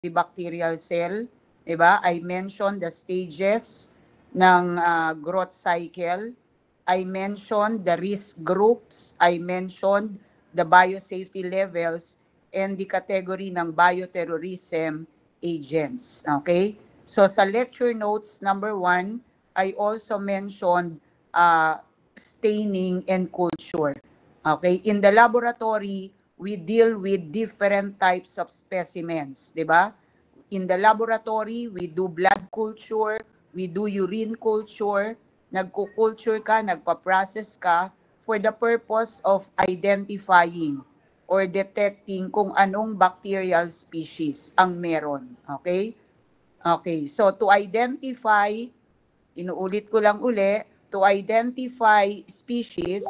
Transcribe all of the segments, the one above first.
bacterial cell, 'di ba? I mentioned the stages ng growth cycle. I mentioned the risk groups. I mentioned the biosafety levels and the category ng bioterrorism agents. Okay? So sa lecture notes number 1, I also mentioned staining and culture. Okay? In the laboratory, we deal with different types of specimens, 'di ba? In the laboratory, we do blood culture, we do urine culture, nagko-culture ka, nagpa-process ka for the purpose of identifying or detecting kung anong bacterial species ang meron. Okay? Okay, so to identify, inuulit ko lang uli, to identify species,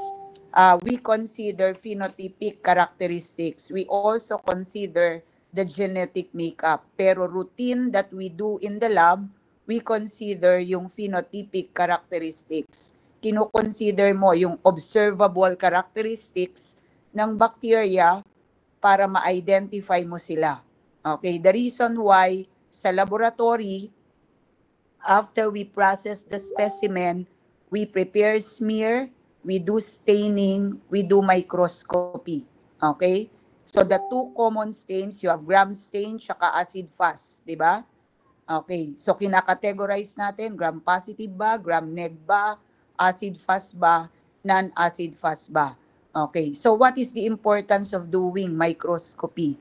we consider phenotypic characteristics. We also consider the genetic makeup. Pero routine that we do in the lab, we consider yung phenotypic characteristics. Kino-consider mo yung observable characteristics ng bacteria para ma-identify mo sila. Okay, the reason why sa laboratory, after we process the specimen, we prepare smear, we do staining, we do microscopy. Okay? So the two common stains, you have gram stain tsaka acid fast, di ba? Okay. So kinakategorize natin, gram positive ba, gram neg ba, acid fast ba, non-acid fast ba. Okay. So what is the importance of doing microscopy?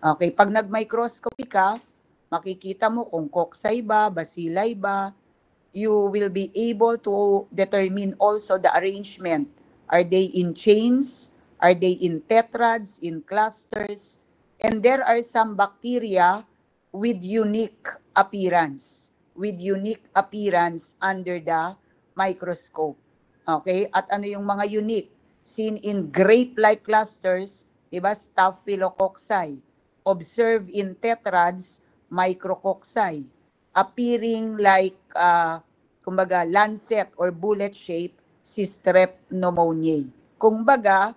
Okay. Pag nag-microscopy ka, makikita mo kung koksay ba, bacilli ba, you will be able to determine also the arrangement. Are they in chains? Are they in tetrads, in clusters? And there are some bacteria with unique appearance under the microscope. Okay? At ano yung mga unique? Seen in grape-like clusters, diba? Staphylococci. Observed in tetrads, micrococci. Appearing like, kumbaga, lancet or bullet shape, si strep pneumoniae. Kumbaga,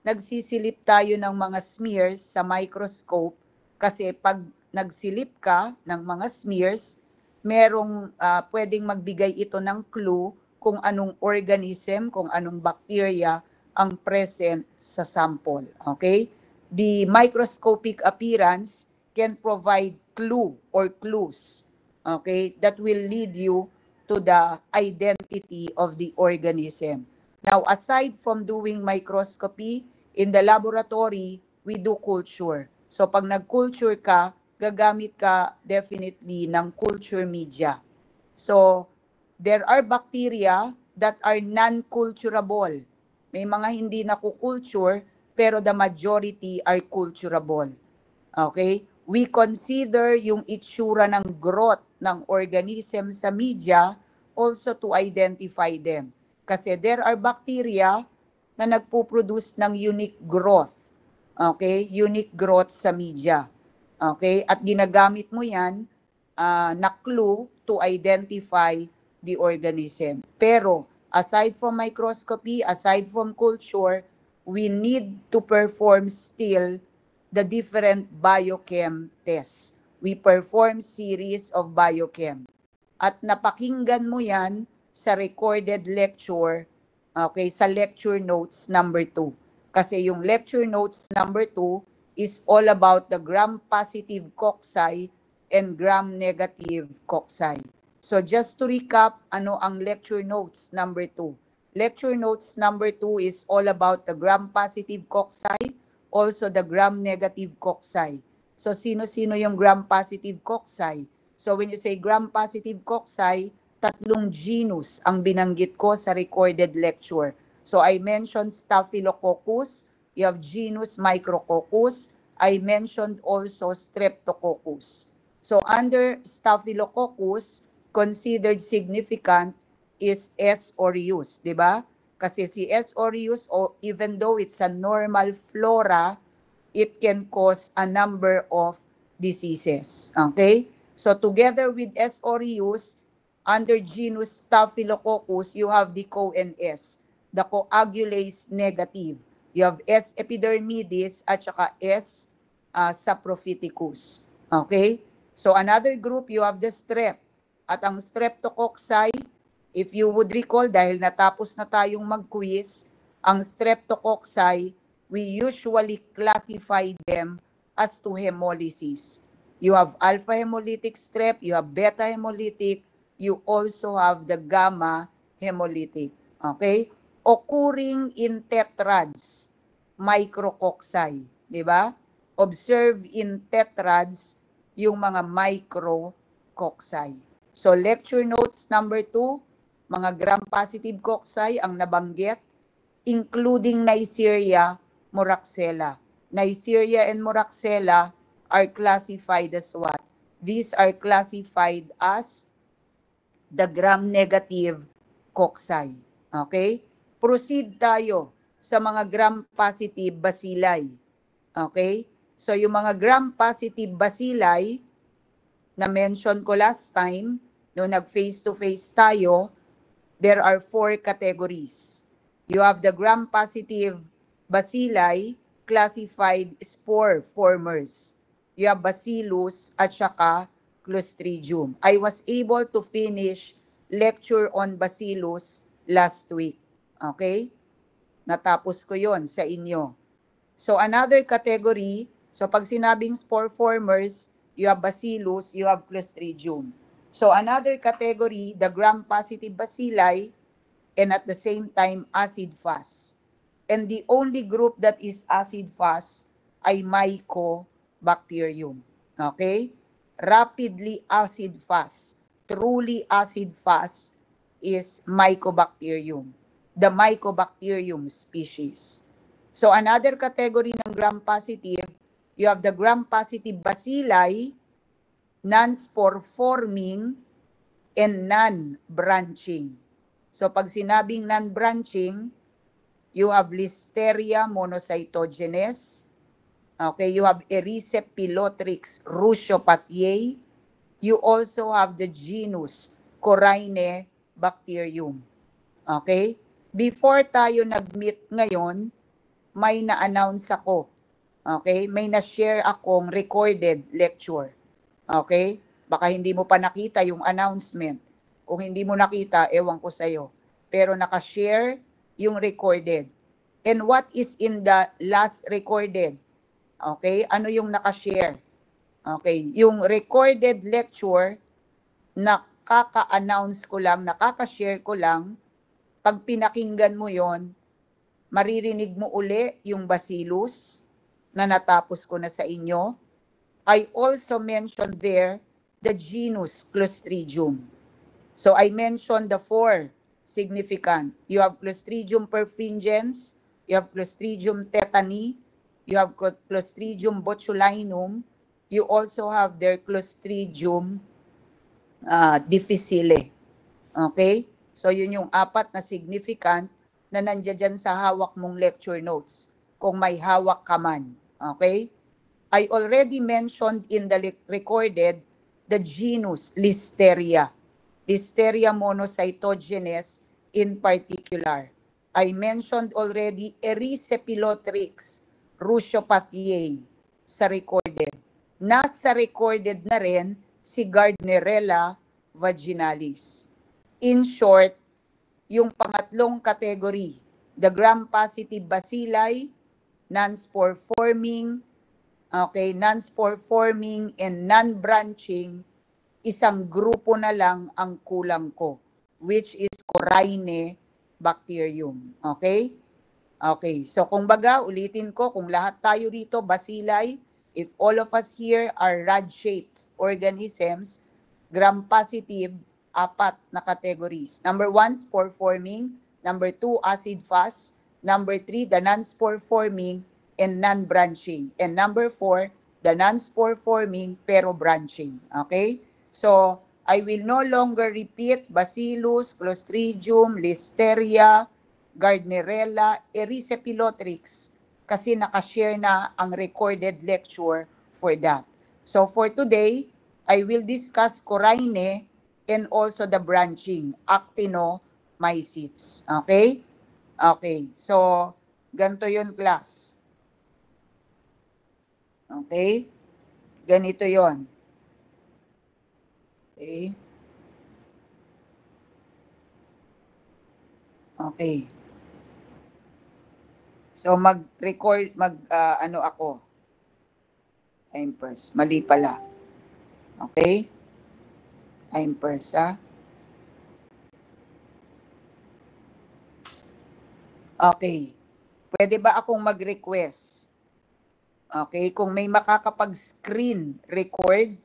nagsisilip tayo ng mga smears sa microscope kasi pag nagsilip ka ng mga smears, merong pwedeng magbigay ito ng clue kung anong organism, kung anong bacteria ang present sa sample. Okay? The microscopic appearance can provide clue or clues, okay, that will lead you to the identity of the organism. Now, aside from doing microscopy, in the laboratory, we do culture. So, pag nag-culture ka, gagamit ka definitely ng culture media. So, there are bacteria that are non-culturable. May mga hindi nakukulture, pero the majority are culturable. Okay? We consider yung itsura ng growth ng organism sa media also to identify them. Kasi there are bacteria na nagpo-produce ng unique growth. Okay? Unique growth sa media. Okay? At ginagamit mo yan na clue to identify the organism. Pero aside from microscopy, aside from culture, we need to perform still the different biochem tests. We perform series of biochem. At napakinggan mo yan sa recorded lecture, okay, sa lecture notes number 2. Kasi yung lecture notes number 2 is all about the gram-positive cocci and gram-negative cocci. So just to recap, ano ang lecture notes number 2? Lecture notes number 2 is all about the gram-positive cocci, also the gram-negative cocci. So sino-sino yung gram-positive cocci? So when you say gram-positive cocci, tatlong genus ang binanggit ko sa recorded lecture. So I mentioned Staphylococcus, you have genus Micrococcus, I mentioned also Streptococcus. So under Staphylococcus, considered significant is S. aureus, di ba? Kasi si S. aureus, even though it's a normal flora, it can cause a number of diseases. Okay? So together with S. aureus, under genus Staphylococcus, you have the Co-NS, the coagulase negative. You have S. epidermidis at saka S. saprophyticus. Okay? So another group, you have the strep. At ang streptococci, if you would recall, dahil natapos na tayong mag-quiz, ang streptococci, we usually classify them as to hemolysis. You have alpha hemolytic strep, you have beta hemolytic, you also have the gamma hemolytic. Okay? Occurring in tetrads, micrococci, di ba? Observe in tetrads yung mga micrococci. So lecture notes number 2, mga gram-positive cocci ang nabanggit, including Neisseria moraxella. Neisseria and moraxella are classified as what? These are classified as the gram-negative cocci. Okay? Proceed tayo sa mga gram-positive bacilli. Okay? So yung mga gram-positive bacilli na mention ko last time, no nag face-to-face tayo, there are 4 categories. You have the gram-positive bacilli classified spore formers. You have Bacillus at saka Clostridium. I was able to finish lecture on Bacillus last week. Okay? Natapos ko yon sa inyo. So another category, so pag sinabing spore formers, you have Bacillus, you have Clostridium. So another category, the gram-positive bacilli, and at the same time, acid-fast. And the only group that is acid-fast ay Mycobacterium. Okay? Rapidly acid-fast, truly acid-fast is Mycobacterium, the Mycobacterium species. So another category ng gram-positive, you have the gram-positive bacilli, non-spore forming, and non-branching. So pag sinabing non-branching, you have Listeria monocytogenes. Okay, you have Erysipelotrix russopathiae. You also have the genus Corynebacterium. Okay? Before tayo nag-meet ngayon, may na-announce ako. Okay? May na-share akong recorded lecture. Okay? Baka hindi mo pa nakita yung announcement. Kung hindi mo nakita, ewan ko sa'yo. Pero nakashare yung recorded. And what is in the last recorded? Okay? Ano yung nakashare? Okay? Yung recorded lecture, nakaka-announce ko lang, nakaka-share ko lang. Pag pinakinggan mo yon, maririnig mo uli yung Bacillus na natapos ko na sa inyo. I also mentioned there the genus Clostridium. So I mentioned the 4 significant. You have Clostridium perfringens, you have Clostridium tetani, you have Clostridium botulinum, you also have their Clostridium difficile. Okay? So yun yung 4 na significant na nandiyan dyan sa hawak mong lecture notes, kung may hawak ka man. Okay? I already mentioned in the recorded the genus Listeria. Listeria monocytogenes in particular. I mentioned already Erysipelotrix russopathiae sa recorded. Nasa recorded na rin si Gardnerella vaginalis. In short, yung pangatlong category, the gram-positive bacilli, non-spore forming, okay, non-spore forming and non-branching, isang grupo na lang ang kulang ko, which is Corynebacterium. Okay? Okay, so kung baga, ulitin ko, kung lahat tayo rito, bacilli, if all of us here are rod-shaped organisms, gram-positive, 4 na categories. Number 1, spore-forming. Number 2, acid-fast. Number 3, the non-spore-forming and non-branching. And number 4, the non-spore-forming pero branching. Okay? So, I will no longer repeat Bacillus, Clostridium, Listeria, Gardnerella, Erysipelotrix kasi nakashare na ang recorded lecture for that. So for today, I will discuss Coryne and also the branching, actinomycetes. Okay? Okay. So, ganito yun class. Okay? Ganito yon. Okay? Okay. So mag-record, ano ako, time first. Mali pala. Okay? Time first, ha? Okay. Pwede ba akong mag-request? Okay, kung may makakapag-screen record,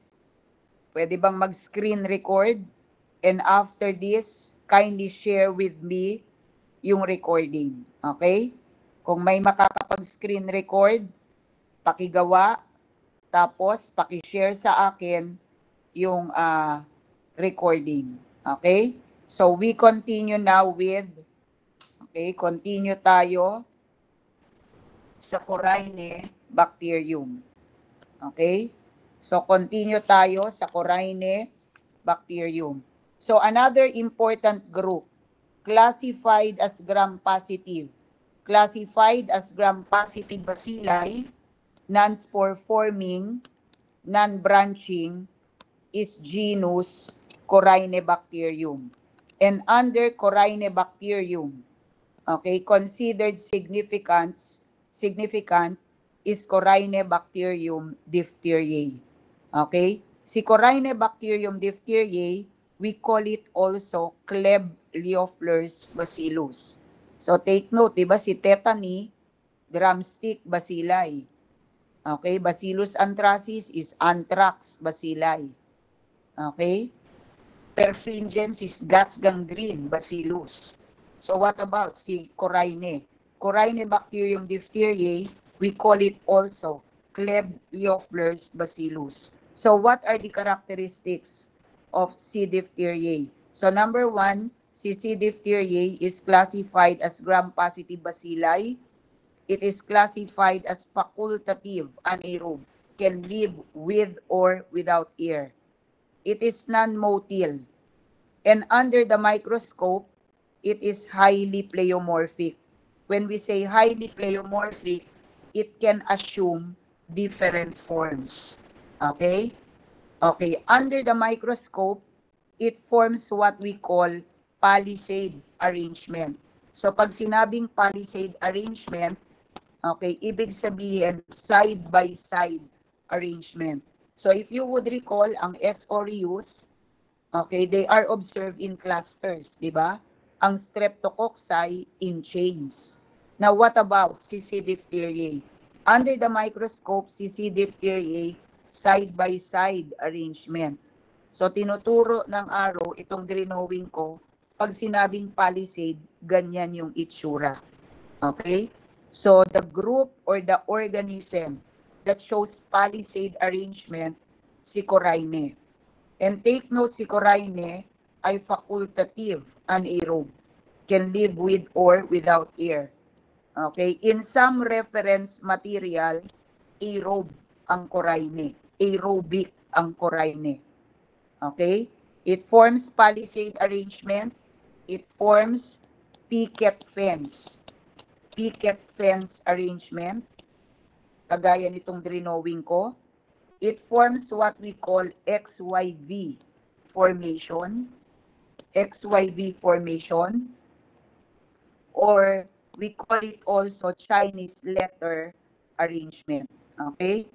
pwede bang mag-screen record? And after this, kindly share with me yung recording. Okay? Kung may makakapag-screen record, pakigawa, tapos paki-share sa akin yung recording. Okay? So we continue now with, okay, continue tayo sa Corynebacterium. Okay? So continue tayo sa Corynebacterium. So another important group, classified as gram-positive. Classified as gram-positive bacilli, non-spore-forming, non-branching, is genus Corynebacterium. And under Corynebacterium, okay, considered significant is Corynebacterium diphtheriae. Okay? Si Corynebacterium diphtheriae, we call it also Klebsiella bacillus. So take note, 'di ba si tetany, drumstick bacilli. Okay, Bacillus anthracis is anthrax bacilli. Okay? Perfringens is gas gangrene bacillus. So what about si Coryne? Corynebacterium diphtheriae, we call it also Klebsiella bacillus. So what are the characteristics of C. diphtheriae? So number one, C. diphtheriae is classified as gram-positive bacilli. It is classified as facultative anaerobe, can live with or without air. It is non-motile. And under the microscope, it is highly pleomorphic. When we say highly pleomorphic, it can assume different forms. Okay? Okay, under the microscope, it forms what we call palisade arrangement. So pag sinabing palisade arrangement, okay, ibig sabihin side-by-side arrangement. So if you would recall, ang S. aureus, okay, they are observed in clusters, di ba? Ang streptococci in chains. Now, what about C. diphtheriae? Under the microscope, C. diphtheriae, side-by-side arrangement. So, tinuturo ng arrow, itong drawing ko, pag sinabing palisade, ganyan yung itsura. Okay? So, the group or the organism that shows palisade arrangement, si Coryne. And take note, si Coryne ay facultative, anaerobe, can live with or without air. Okay? In some reference material, aerobe ang Coryne. Aerobic ang Coryne. Okay? It forms palisade arrangement. It forms picket fence. Picket fence arrangement. Kagaya nitong drawing ko. It forms what we call XYV formation. XYV formation. Or we call it also Chinese letter arrangement. Okay?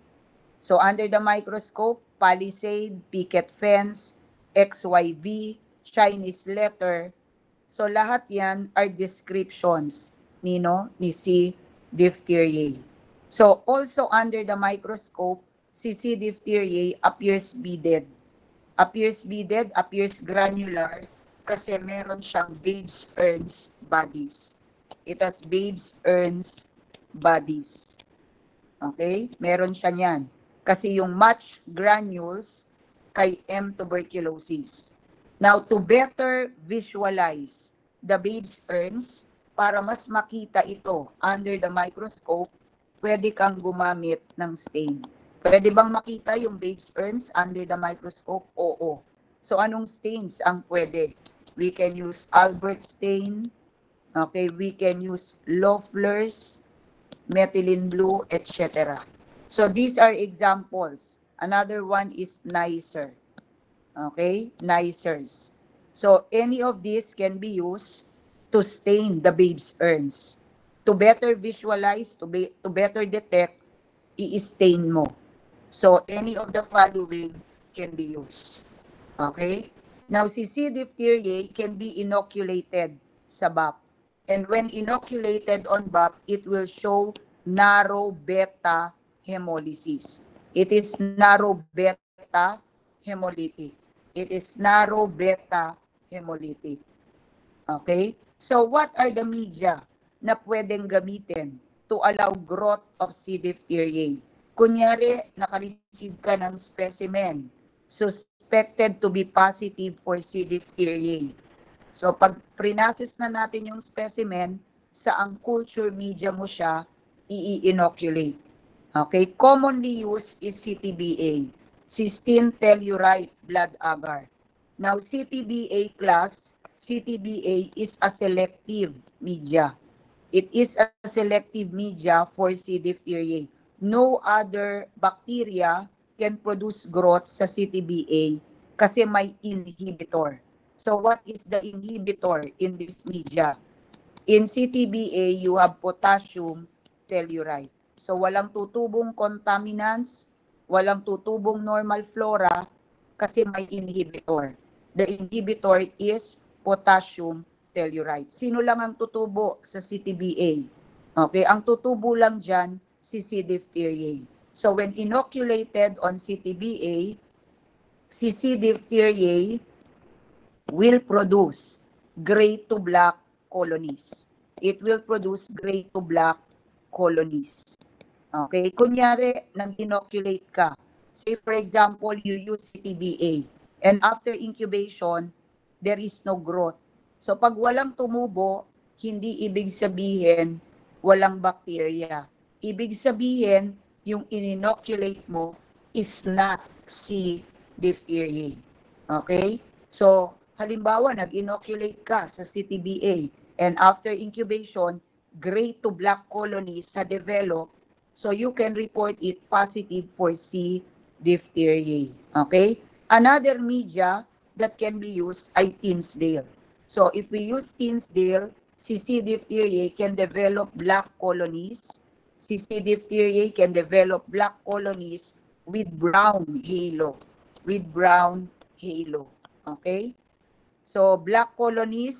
So under the microscope, palisade, picket fence, XYV, Chinese letter. So lahat yan are descriptions ni C. diphtheriae. So also under the microscope, C. diphtheriae appears beaded. Appears beaded, appears granular kasi meron siyang Babes-Earns bodies. It has Babes-Earns bodies. Okay? Meron siya niyan. Kasi yung match granules kay M. tuberculosis. Now, to better visualize the Babes-Earns, para mas makita ito under the microscope, pwede kang gumamit ng stain. Pwede bang makita yung Babes-Earns under the microscope? Oo. So, anong stains ang pwede? We can use Albert stain. Okay, we can use Loeffler's, methylene blue, etc. So these are examples Another one is nicer. Okay? Nicers. So, any of these can be used to stain the babe's urns. To better visualize, to better detect, i-stain mo. So, any of the following can be used. Okay? Now, si C. diphtheriae can be inoculated sa BAP. And when inoculated on BAP, it will show narrow beta hemolysis. It is narrow beta hemolytic. It is narrow beta hemolytic. Okay? So, what are the media na pwedeng gamitin to allow growth of C. diphtheriae? Kunyari, nakareceive ka ng specimen suspected to be positive for C. diphtheriae. So, pag pre-process na natin yung specimen, sa ang culture media mo siya, i-inoculate. Okay? Commonly used is CTBA, cysteine tellurite blood agar. Now, CTBA class, CTBA is a selective media. It is a selective media for C. diphtheriae. No other bacteria can produce growth sa CTBA kasi may inhibitor. So what is the inhibitor in this media? In CTBA, you have potassium tellurite. So walang tutubong contaminants, walang tutubong normal flora kasi may inhibitor. The inhibitor is potassium tellurite. Sino lang ang tutubo sa CTBA? Okay, ang tutubo lang dyan si C. diphtheriae. So when inoculated on CTBA, si C. diphtheriae will produce gray to black colonies. It will produce gray to black colonies. Okay, kunyari, nang inoculate ka. Say for example, you use CTBA and after incubation, there is no growth. So pag walang tumubo, hindi ibig sabihin walang bacteria. Ibig sabihin, yung in-inoculate mo is not C. diphtheriae. Okay? So, halimbawa, nag-inoculate ka sa CTBA and after incubation, gray to black colonies sa develop, so you can report it positive for C. diphtheriae. Okay? Another media that can be used ay Tinsdale. So, if we use Tinsdale, si C. diphtheriae can develop black colonies. Si C. diphtheriae can develop black colonies with brown halo. With brown halo. Okay? So, black colonies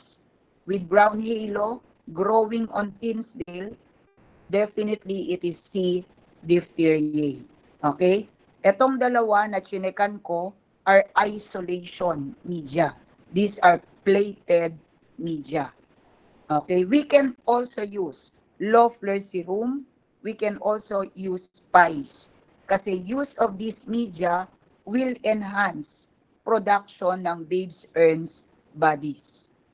with brown halo growing on Tinsdale, definitely it is C. diphtheriae. Okay? Etong dalawa na chinekan ko are isolation media. These are plated media. Okay? We can also use Loeffler serum. We can also use spice. Kasi use of this media will enhance production ng babes urns bodies.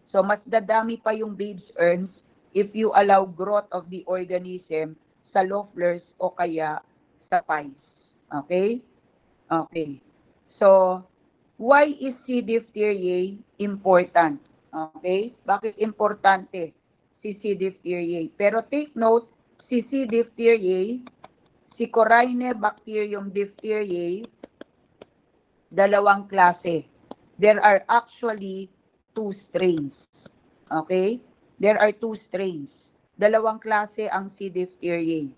So mas dadami pa yung babes urns if you allow growth of the organism sa Loefflers o kaya sa pies. Okay? Okay. So, why is C. diphtheriae important? Okay? Bakit importante si C. diphtheriae? Pero take note, si C. diphtheriae, si Corynebacterium diphtheriae, dalawang klase. There are actually two strains. Okay? There are two strains. Dalawang klase ang C. diphtheriae.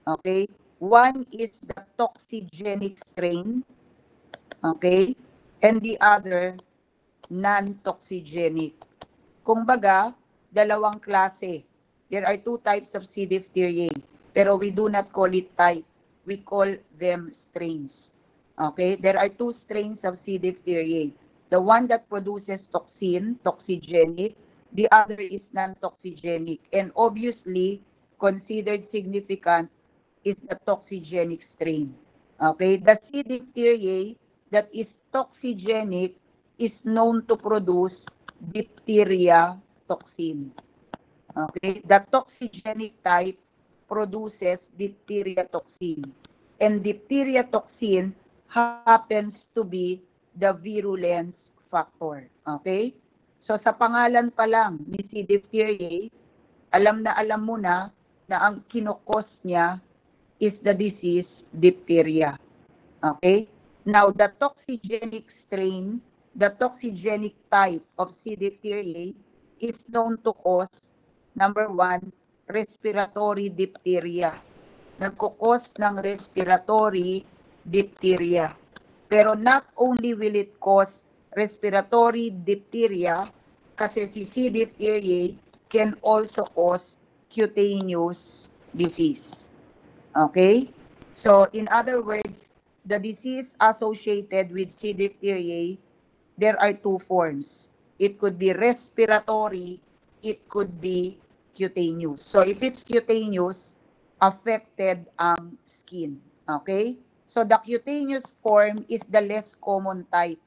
Okay? One is the toxigenic strain. Okay? And the other, non-toxigenic. Kumbaga, dalawang klase. There are two types of C. diphtheriae. Pero we do not call it type. We call them strains. Okay? There are two strains of C. diphtheriae. The one that produces toxin, toxigenic. The other is non-toxigenic. And obviously, considered significant is the toxigenic strain. Okay? The C. diphtheriae that is toxigenic is known to produce diphtheria toxin. Okay? The toxigenic type produces diphtheria toxin. And diphtheria toxin happens to be the virulence factor. Okay? So sa pangalan pa lang ni C. diphtheriae, alam mo na ang kinokos niya is the disease diphtheria. Okay? Now, the toxigenic strain, the toxigenic type of C. diphtheriae is known to cause, number one, respiratory diphtheria. Nagkukos ng respiratory diphtheria. Pero not only will it cause respiratory diphtheria, kasi si C. diphtheriae can also cause cutaneous disease. Okay? So, in other words, the disease associated with C. diphtheriae, there are two forms. It could be respiratory, it could be cutaneous. So, if it's cutaneous, affected ang skin. Okay? So, the cutaneous form is the less common type.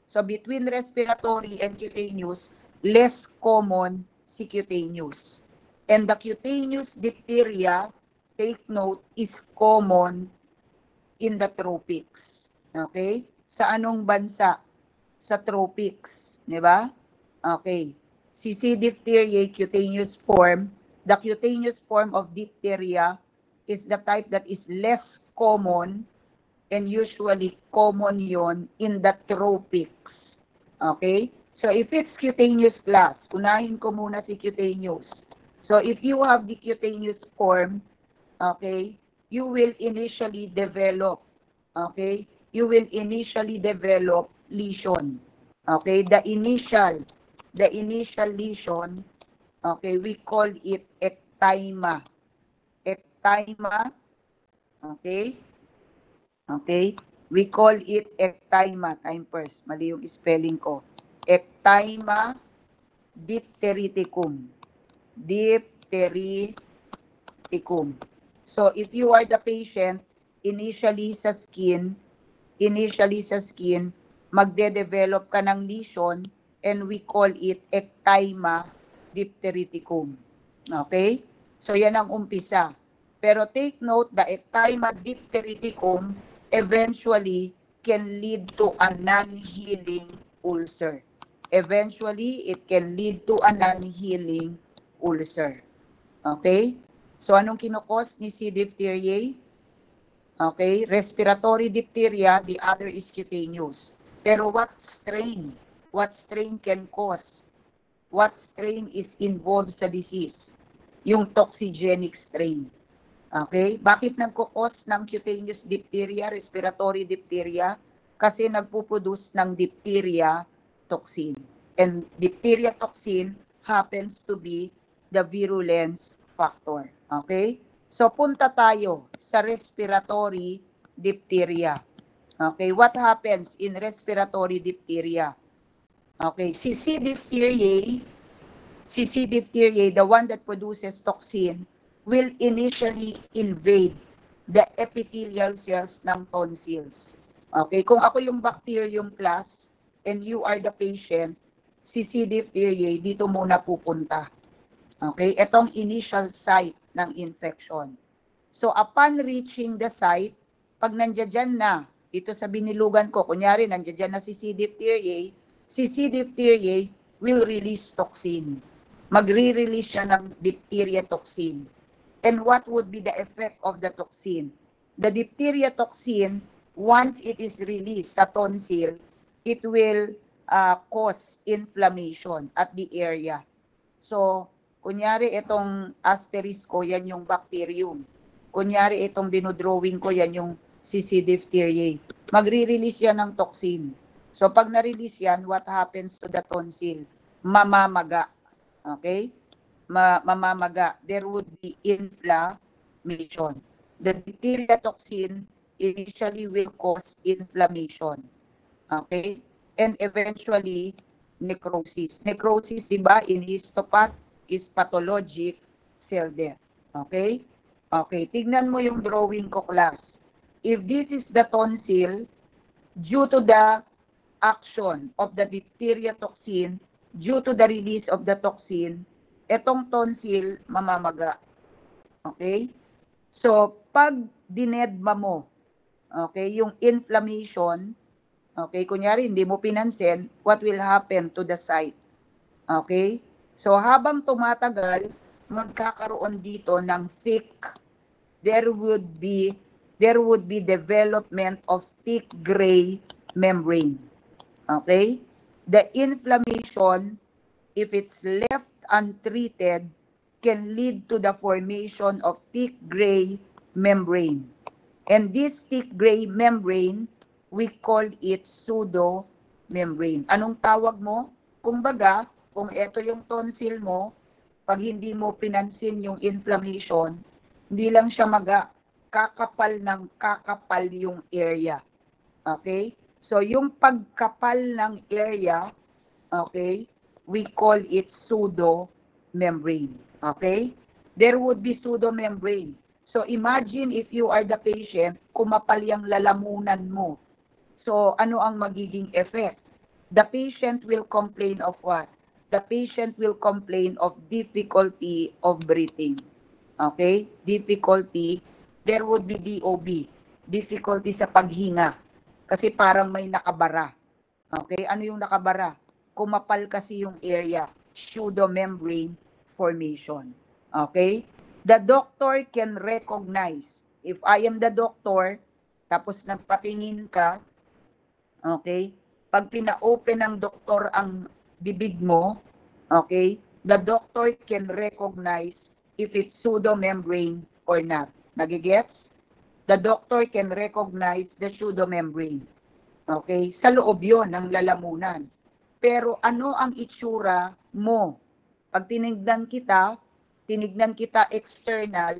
So, between respiratory and cutaneous, less common si cutaneous. And the cutaneous diphtheria, take note, is common in the tropics. Okay? Sa anong bansa? Sa tropics. Di ba? Okay. Si C. diphtheriae cutaneous form, the cutaneous form of diphtheria is the type that is less common and usually common yon in the tropics. Okay? So if it's cutaneous class, unahin ko muna si cutaneous. So if you have the cutaneous form, okay, you will initially develop, okay, you will initially develop lesion. Okay, the initial lesion, okay, we call it ectyma. Ectyma, okay, okay, we call it ectyma. Time first, mali yung spelling ko. Ectyma diphtheriticum. Diphtheriticum. So, if you are the patient, initially sa skin, magde-develop ka ng lesion and we call it ectyma diphtheriticum. Okay? So, yan ang umpisa. Pero take note, the ectyma diphtheriticum eventually can lead to a non-healing ulcer. Eventually, it can lead to a non-healing ulcer. Okay? So, anong kinukos ni C. diphtheriae? Okay? Respiratory diphtheria, the other is cutaneous. Pero what strain? What strain can cause? What strain is involved sa disease? Yung toxigenic strain. Okay? Bakit nagkukos ng cutaneous diphtheria, respiratory diphtheria? Kasi nagpuproduce ng diphtheria toxin. And diphtheria toxin happens to be the virulence factor. Okay? So, punta tayo sa respiratory diphtheria. Okay, what happens in respiratory diphtheria? Okay, si C. diphtheriae, the one that produces toxin, will initially invade the epithelial cells ng tonsils. Okay, kung ako yung bacterium class and you are the patient, si C. diphtheriae dito muna pupunta. Okay, itong initial site ng infection. So, upon reaching the site, pag nandiyan na, dito sa binilugan ko, kunyari nandiyan na si C. diphtheriae, si C. diphtheriae will release toxin. Magre-release siya ng diphtheria toxin. And what would be the effect of the toxin? The diphtheria toxin, once it is released sa tonsil, it will cause inflammation at the area. So, kunyari itong asterisk ko, yan yung bacterium. Kunyari itong dinodrawing ko, yan yung C. diphtheriae. Magre-release yan ng toxin. So, pag na-release yan, what happens to the tonsil? Mamamaga. Okay? Mamamaga. There would be inflammation. The diphtheria toxin initially will cause inflammation. Okay? And eventually, necrosis. Necrosis, diba, in histopath is pathologic cell death. Okay? Okay, tignan mo yung drawing ko, class. If this is the tonsil, due to the action of the diphtheria toxin, due to the release of the toxin, etong tonsil mamamaga. Okay? So, pag dinedma mo, okay, yung inflammation, okay, kunyari hindi mo pinansin, what will happen to the site? Okay? So, habang tumatagal, magkakaroon dito ng thick, there would be there would be development of thick gray membrane. Okay? The inflammation, if it's left untreated, can lead to the formation of thick gray membrane. And this thick gray membrane, we call it pseudo membrane. Anong tawag mo? Kumbaga, kung ito yung tonsil mo, pag hindi mo pinansin yung inflammation, hindi lang siya kakapal ng kakapal yung area. Okay? So, yung pagkapal ng area, okay, we call it pseudo membrane. Okay? There would be pseudo membrane. So, imagine if you are the patient, kumapal yung lalamunan mo. So, ano ang magiging effect? The patient will complain of what? The patient will complain of difficulty of breathing. Okay? Difficulty. There would be DOB. Difficulty sa paghinga. Kasi parang may nakabara. Okay? Ano yung nakabara? Kumapal kasi yung area. Pseudomembrane formation. Okay? The doctor can recognize. If I am the doctor, tapos nagpatingin ka, okay? Pag pina-open ng doktor ang bibig mo, okay? The doctor can recognize if it's pseudomembrane or not. Nagigets? The doctor can recognize the pseudomembrane. Okay? Sa loob yon ng lalamunan. Pero ano ang itsura mo? Pag tinignan kita external,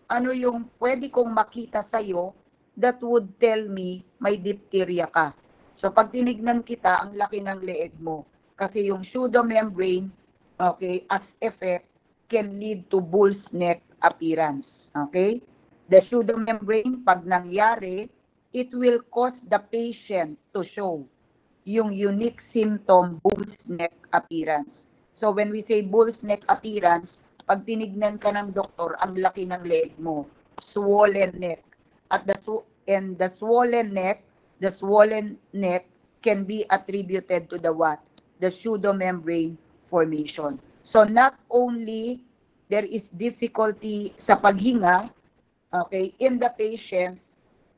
ano yung pwede kong makita sa'yo that would tell me may diphtheria ka. So pag tinignan kita, ang laki ng leeg mo. Kasi yung pseudomembrane, okay, as effect, can lead to bull's neck appearance. Okay? The pseudomembrane, pag nangyari, it will cause the patient to show yung unique symptom, bull's neck appearance. So when we say bull's neck appearance, pag tinignan ka ng doktor, ang laki ng leg mo, swollen neck. At the swollen neck can be attributed to the what? The pseudomembrane formation. So not only there is difficulty sa paghinga, okay, in the patient,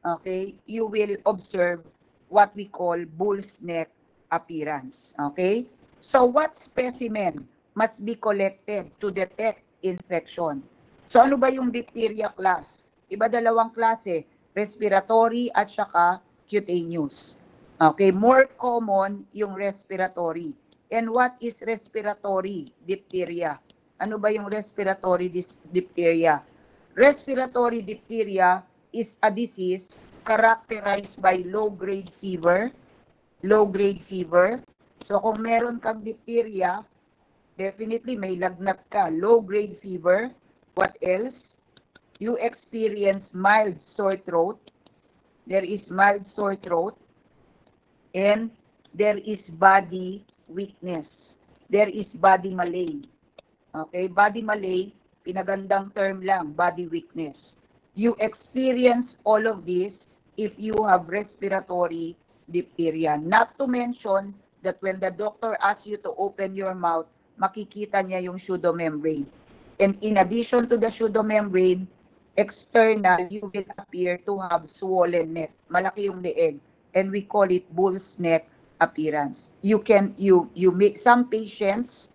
okay, you will observe what we call bull's neck appearance. Okay? So what specimen must be collected to detect infection? So ano ba yung diphtheria class? Iba dalawang klase, respiratory at saka cutaneous. Okay, more common yung respiratory. And what is respiratory diphtheria? Ano ba yung respiratory diphtheria? Respiratory diphtheria is a disease characterized by low-grade fever. Low-grade fever. So kung meron kang diphtheria, definitely may lagnat ka. Low-grade fever. What else? You experience mild sore throat. There is mild sore throat. And there is body weakness. There is body malaise. Okay? Body malaise, pinagandang term lang, body weakness. You experience all of this if you have respiratory diphtheria. Not to mention that when the doctor asks you to open your mouth, makikita niya yung pseudomembrane. And in addition to the pseudomembrane, external, you will appear to have swollen neck. Malaki yung leeg. And we call it bull's neck appearance. You make some patients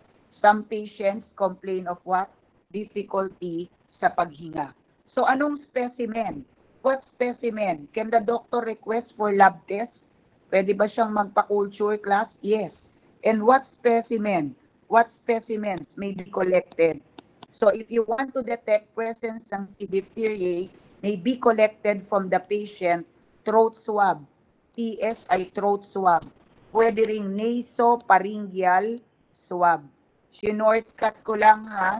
complain of what? Difficulty sa paghinga. So anong specimen? What specimen? Can the doctor request for lab test? Pwede ba siyang magpa-culture class? Yes. And what specimen? What specimens may be collected? So if you want to detect presence ng C. diphtheriae, may be collected from the patient throat swab. TS ay throat swab. Pwede ring nasopharyngeal swab. Shinortcut ko lang ha.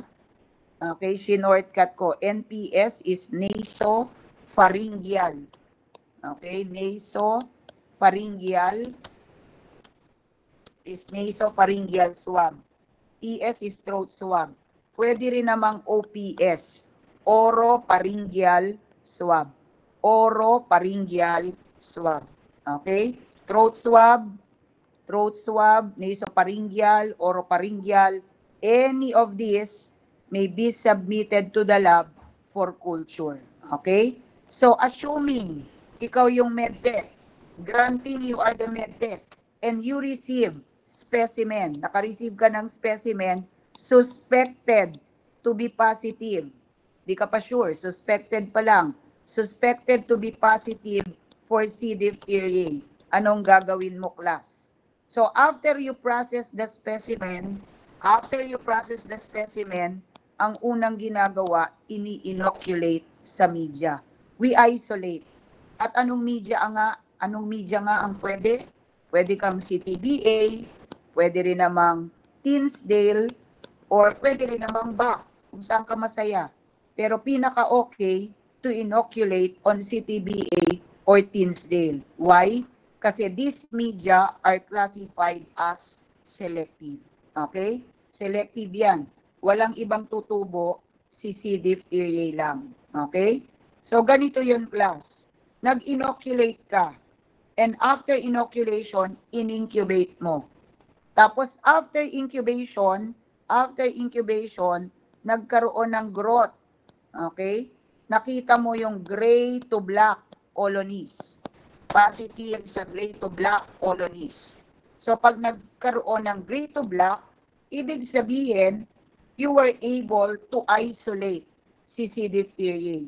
Okay, shinortcut ko. NPS is nasopharyngeal. Okay, nasopharyngeal is nasopharyngeal swab. TS is throat swab. Pwede rin namang OPS, oropharyngeal swab. Oropharyngeal swab. Okay? Throat swab, nasopharyngeal, oropharyngeal, any of these may be submitted to the lab for culture. Okay? So, assuming ikaw yung medtech, granting you are the medtech, and you receive specimen, naka-receive ka ng specimen, suspected to be positive. Di ka pa sure, suspected pa lang. Suspected to be positive for C. diphtheria. Anong gagawin mo, class? So, after you process the specimen, ang unang ginagawa, ini-inoculate sa media. We isolate. At anong media nga ang pwede? Pwede kang CTBA, pwede rin namang Tinsdale, or pwede rin namang BAC, kung saan ka masaya. Pero pinaka-okay to inoculate on CTBA or Tinsdale. Why? Kasi these media are classified as selective. Okay? Selective yan. Walang ibang tutubo, si C. diphtheria lang. Okay? So, ganito yun, class. Nag-inoculate ka. And after inoculation, in-incubate mo. Tapos, after incubation, nagkaroon ng growth. Okay? Nakita mo yung gray to black colonies. Positive sa gray to black colonies. So, pag nagkaroon ng gray to black, ibig sabihin, you were able to isolate si C. diphtheria.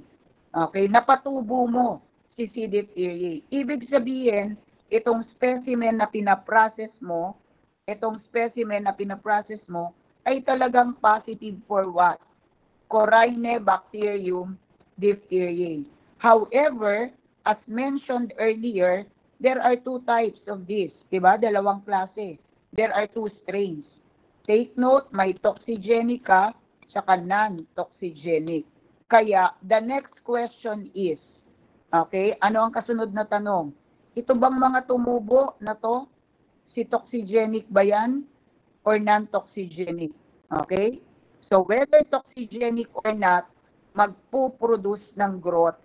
Okay? Napatubo mo si C. diphtheria. Ibig sabihin, itong specimen na pinaprocess mo ay talagang positive for what? Corynebacterium diphtheriae. However, as mentioned earlier, there are two types of this. Diba? Dalawang klase. There are two strains. Take note, may toxigenic ka, saka non-toxigenic. Kaya, the next question is, okay, ano ang kasunod na tanong? Ito bang mga tumubo na to? Si toxigenic ba yan? Or non-toxigenic? Okay? So, whether toxigenic or not, magpuproduce ng growth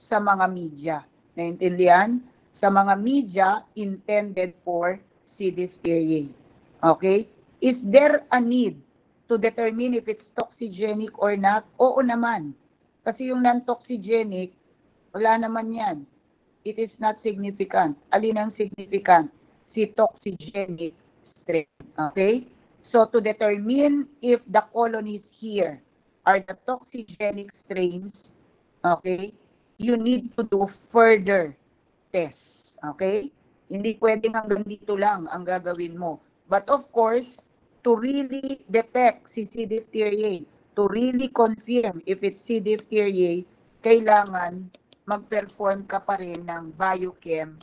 sa mga media. Naintindihan? Sa mga media intended for C. diphtheria. Okay? Is there a need to determine if it's toxigenic or not? Oo naman. Kasi yung non-toxigenic, wala naman yan. It is not significant. Alin ang significant? Si toxigenic strain. Okay? So, to determine if the colonies here are the toxigenic strains, okay, you need to do further tests. Okay? Hindi pwedeng hanggang dito lang ang gagawin mo. But of course, to really detect si C. diphtheriae, to really confirm if it's C. diphtheriae, kailangan mag-perform ka pa rin ng biochem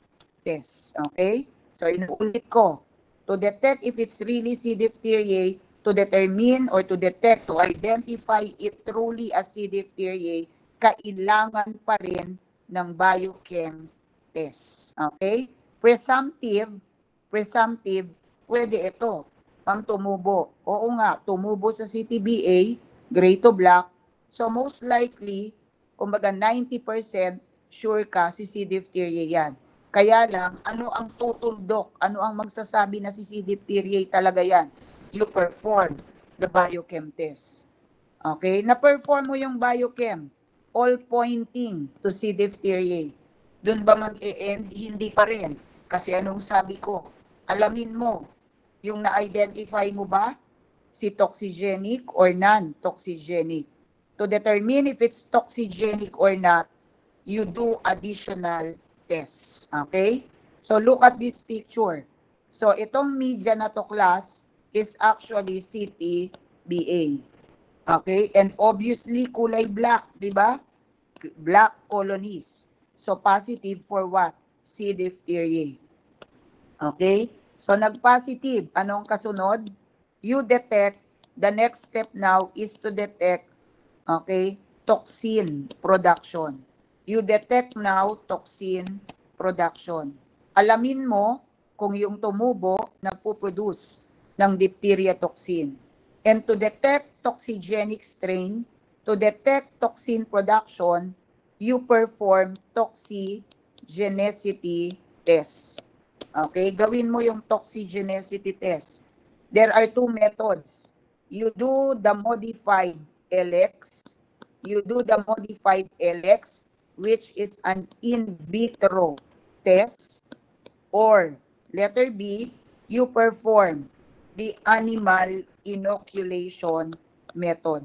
test. Okay? So, inuulit ko. To detect if it's really C. diphtheriae, to determine or to detect, to identify it truly as C. diphtheriae, kailangan pa rin ng biochem test. Okay? Presumptive, pwede ito. Ang tumubo. Oo nga, tumubo sa CTBA, gray to black. So most likely, kumbaga 90% sure ka si C. diphtheriae yan. Kaya lang, ano ang tutuldok? Ano ang magsasabi na si C. diphtheriae talaga yan? You perform the biochem test. Okay? Na-perform mo yung biochem. All pointing to C. diphtheriae. Doon ba mag-e-end? Hindi pa rin. Kasi anong sabi ko? Alamin mo, yung na-identify mo ba si toxigenic or non-toxigenic. To determine if it's toxigenic or not, you do additional tests. Okay? So look at this picture. So itong media na to, class, is actually CTBA. Okay? And obviously kulay black, di ba? Black colonies. So positive for what? C. diphtheriae. Okay? So, nag-positive. Anong kasunod? You detect, the next step now is to detect, okay, toxin production. You detect now toxin production. Alamin mo kung yung tumubo nagpo-produce ng diphtheria toxin. And to detect toxigenic strain, to detect toxin production, you perform toxigenicity test. Okay, gawin mo yung toxigenicity test. There are two methods. You do the modified LX. which is an in vitro test, or letter B, you perform the animal inoculation method.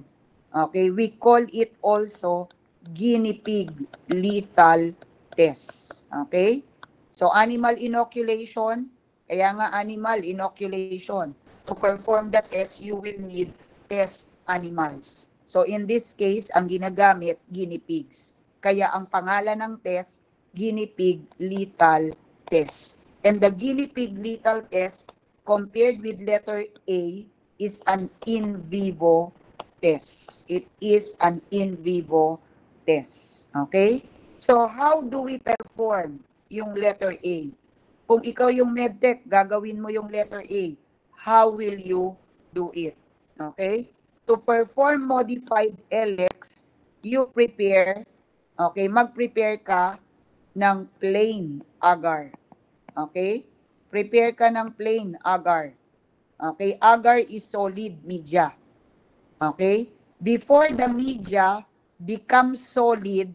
Okay, we call it also guinea pig lethal test. Okay? So animal inoculation, kaya nga animal inoculation. To perform the test, you will need test animals. So in this case, ang ginagamit, guinea pigs. Kaya ang pangalan ng test, guinea pig lethal test. And the guinea pig lethal test compared with letter A is an in vivo test. It is an in vivo test. Okay? So, how do we perform yung letter A? Kung ikaw yung medtech, gagawin mo yung letter A. How will you do it? Okay? To perform modified LX, you prepare, okay, mag-prepare ka ng plain agar. Okay? Prepare ka ng plain agar. Okay? Agar is solid media. Okay? Before the media becomes solid,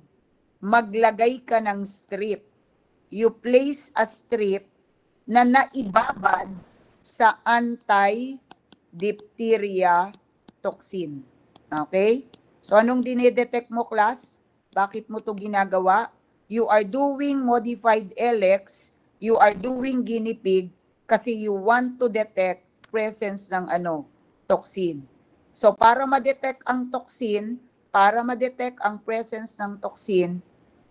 maglagay ka ng strip. You place a strip na naibabad sa anti-diphtheria toxin. Okay? So anong dinedetect mo, class? Bakit mo to ginagawa? You are doing modified LX, you are doing guinea pig kasi you want to detect presence ng toxin. So para ma-detect ang toxin, para ma-detect ang presence ng toxin,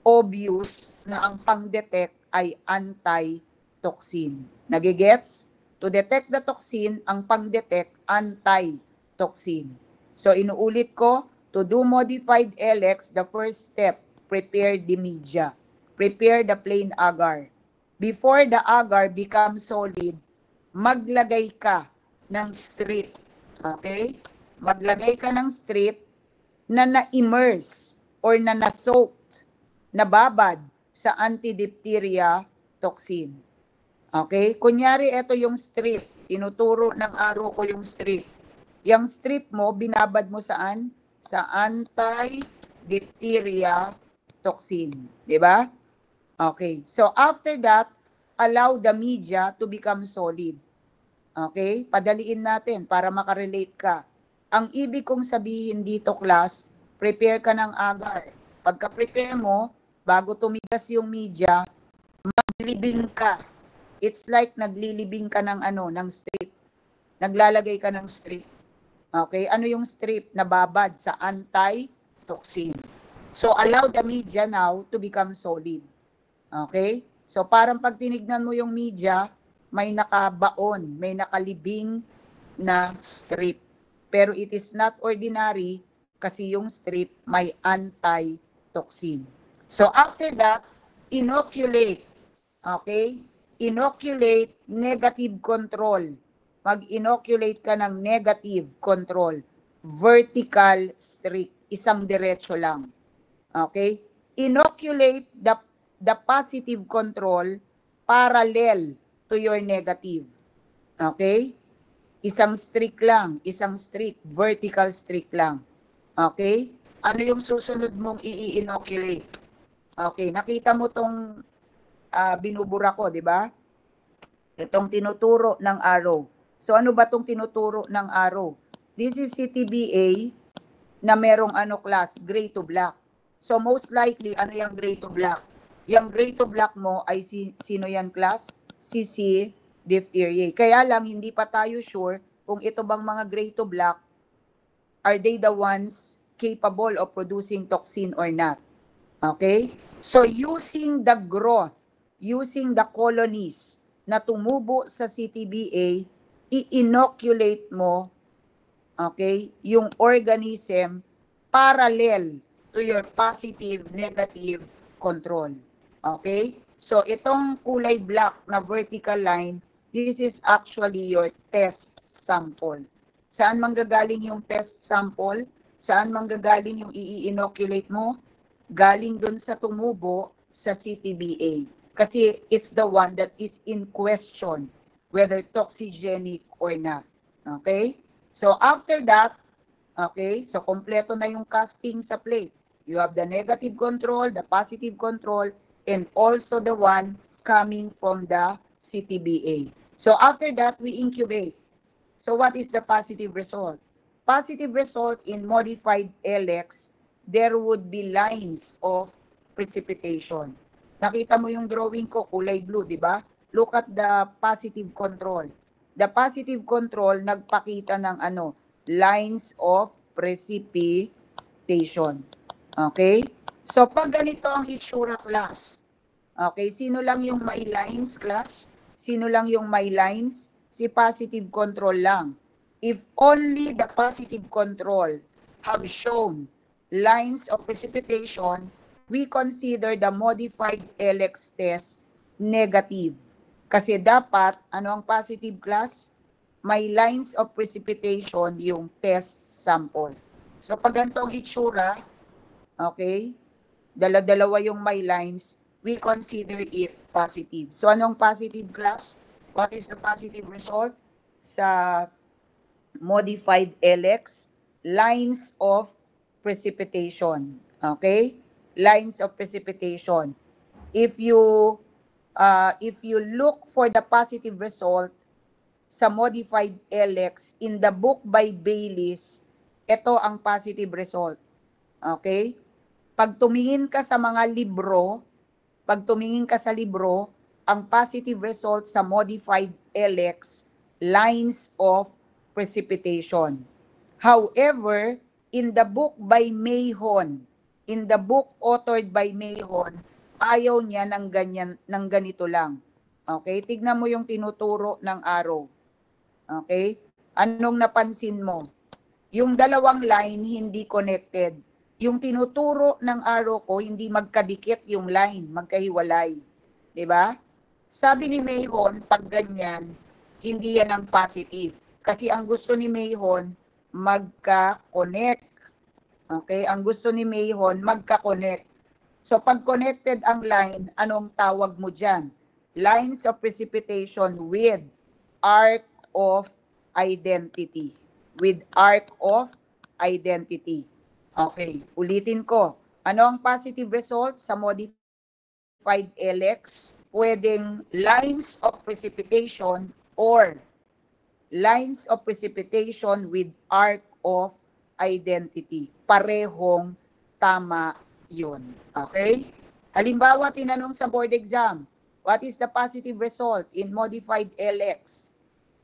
obvious na ang pang-detect ay anti-toxin. Nagigets? To detect the toxin, ang pang-detect anti-toxin. So inuulit ko, to do modified LX, the first step, prepare the media. Prepare the plain agar. Before the agar becomes solid, maglagay ka ng strip. Okay? Maglagay ka ng strip na na-immerse or na na-soaked, nababad sa anti-diphtheria toxin. Okay? Kunyari, ito yung strip. Tinuturo ng araw ko yung strip. Yung strip mo, binabad mo saan? Sa anti-diphtheria toxin. Diba? Okay. So, after that, allow the media to become solid. Okay? Padaliin natin para makarelate ka. Ang ibig kong sabihin dito, class, prepare ka ng agar. Pagka-prepare mo, bago tumigas yung media, maglibing ka. It's like naglilibing ka ng ng strip. Naglalagay ka ng strip. Okay? Ano yung strip? Nababad sa anti-toxin. So, allow the media now to become solid. Okay? So, parang pag tinignan mo yung media, may nakabaon, may nakalibing na strip. Pero it is not ordinary kasi yung strip may anti-toxin. So, after that, inoculate. Okay? Inoculate negative control. Mag-inoculate ka ng negative control. Vertical streak. Isang diretso lang. Okay? Inoculate the positive control parallel to your negative. Okay? Isang streak lang, isang streak, vertical streak lang. Okay? Ano yung susunod mong i-inoculate? Okay, nakita mo tong binubura ko, di ba? Itong tinuturo ng arrow. So ano ba tong tinuturo ng arrow? This is CTBA na merong class, gray to black. So most likely, ano yung gray to black? Yung gray to black mo ay sino yan, class? C. diphtheria. Kaya lang, hindi pa tayo sure kung ito bang mga gray to black, are they the ones capable of producing toxin or not? Okay? So using the growth, using the colonies na tumubo sa CTBA, i-inoculate mo, okay, yung organism parallel to your positive, negative control. Okay? So, itong kulay black na vertical line, this is actually your test sample. Saan manggagaling yung test sample? Saan manggagaling yung i-inoculate mo? Galing dun sa tumubo sa CTBA. Kasi it's the one that is in question whether toxigenic or not. Okay? So, after that, okay, so kompleto na yung casting sa plate. You have the negative control, the positive control, and also the one coming from the CTBA. So after that, we incubate. So what is the positive result? Positive result in modified LX, there would be lines of precipitation. Nakita mo yung drawing ko, kulay blue, di ba? Look at the positive control. The positive control, nagpakita ng ano, lines of precipitation. Okay? So, pag ganito ang itsura, class, okay, sino lang yung may lines, class? Sino lang yung may lines? Si positive control lang. If only the positive control have shown lines of precipitation, we consider the modified LX test negative. Kasi dapat, ano ang positive, class? May lines of precipitation yung test sample. So, pag ganitong itsura, okay, dala-dalawa yung may lines, we consider it positive. So, anong positive, class? What is the positive result sa modified LX? Lines of precipitation. Okay? Lines of precipitation. If you look for the positive result sa modified LX in the book by Baylis, ito ang positive result. Okay? Pag tumingin ka sa mga libro, ang positive result sa modified LX, lines of precipitation. However, in the book by Mayhon, in the book authored by Mayhon, ayaw niya ng ganito lang. Okay? Tignan mo yung tinuturo ng arrow. Okay? Anong napansin mo? Yung dalawang line hindi connected. Yung tinuturo ng arrow ko, hindi magkadikit yung line, magkahiwalay. 'Di ba? Sabi ni Mayhon, pag ganyan, hindi yan ang positive. Kasi ang gusto ni Mayhon, magka-connect. Okay? Ang gusto ni Mayhon, magka-connect. So, pag connected ang line, anong tawag mo dyan? Lines of precipitation with arc of identity. With arc of identity. Okay, ulitin ko. Ano ang positive result sa modified LX? Pwedeng lines of precipitation or lines of precipitation with arc of identity. Parehong tama yun. Okay? Halimbawa, tinanong sa board exam, what is the positive result in modified LX?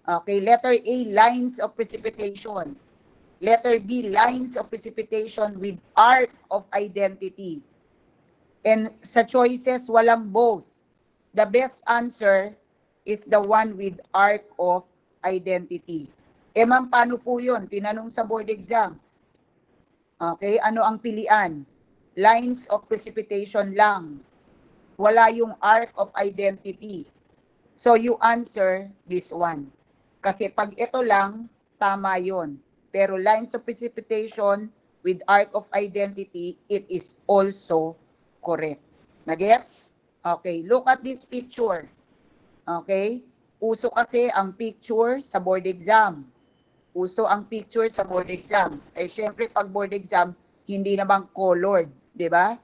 Okay, letter A, lines of precipitation. Letter B, lines of precipitation with arc of identity. And sa choices, walang both. The best answer is the one with arc of identity. Eh ma'am, paano po yun? Tinanong sa board exam. Okay, ano ang pilian? Lines of precipitation lang. Wala yung arc of identity. So you answer this one. Kasi pag ito lang, tama yun. Pero lines of precipitation with arc of identity, it is also correct. Nagets? Okay, look at this picture. Okay? Uso kasi ang picture sa board exam. Uso ang picture sa board exam. Eh, syempre, pag board exam, hindi naman colored. Di ba?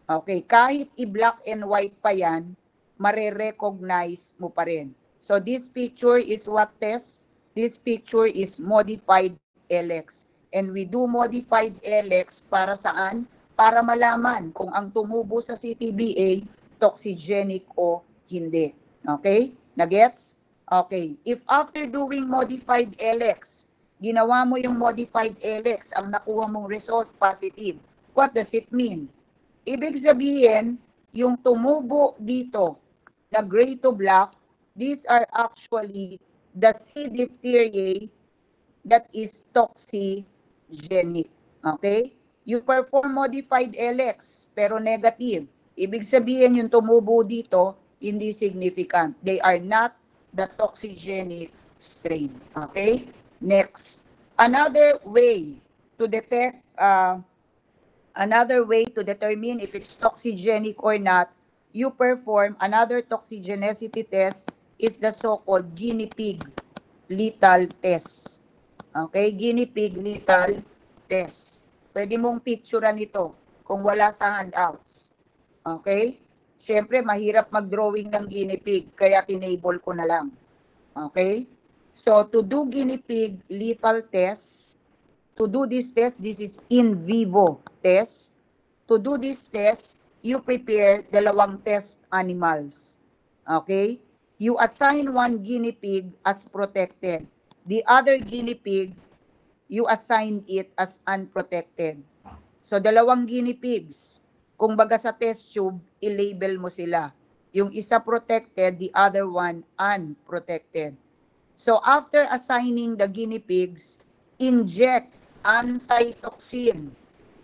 Okay, kahit i-black and white pa yan, mare-recognize mo pa rin. So, this picture is what test? This picture is modified LX. And we do modified LX para saan? Para malaman kung ang tumubo sa CTBA, toxigenic o hindi. Okay? Nagets? Okay. If after doing modified LX, ginawa mo yung modified LX, ang nakuha mong result positive, what does it mean? Ibig sabihin, yung tumubo dito, na gray to black, these are actually the C. diphtheriae that is toxigenic. Okay? You perform modified LX, pero negative. Ibig sabihin, yung tumubo dito, hindi significant. They are not the toxigenic strain. Okay? Next. Another way to detect another way to determine if it's toxigenic or not, you perform another toxigenicity test is the so-called guinea pig lethal test. Okay, guinea pig lethal test. Pwede mong picturean ito. kung wala sa handouts. Okay? Siyempre, mahirap mag-drawing ng guinea pig, kaya tinable ko na lang. Okay? So, to do guinea pig lethal test, to do this test, this is in vivo test. To do this test, you prepare dalawang test animals. Okay? You assign one guinea pig as protected. The other guinea pig, you assign it as unprotected. So, dalawang guinea pigs. Kung baga sa test tube, i-label mo sila. Yung isa protected, the other one unprotected. So, after assigning the guinea pigs, inject antitoxin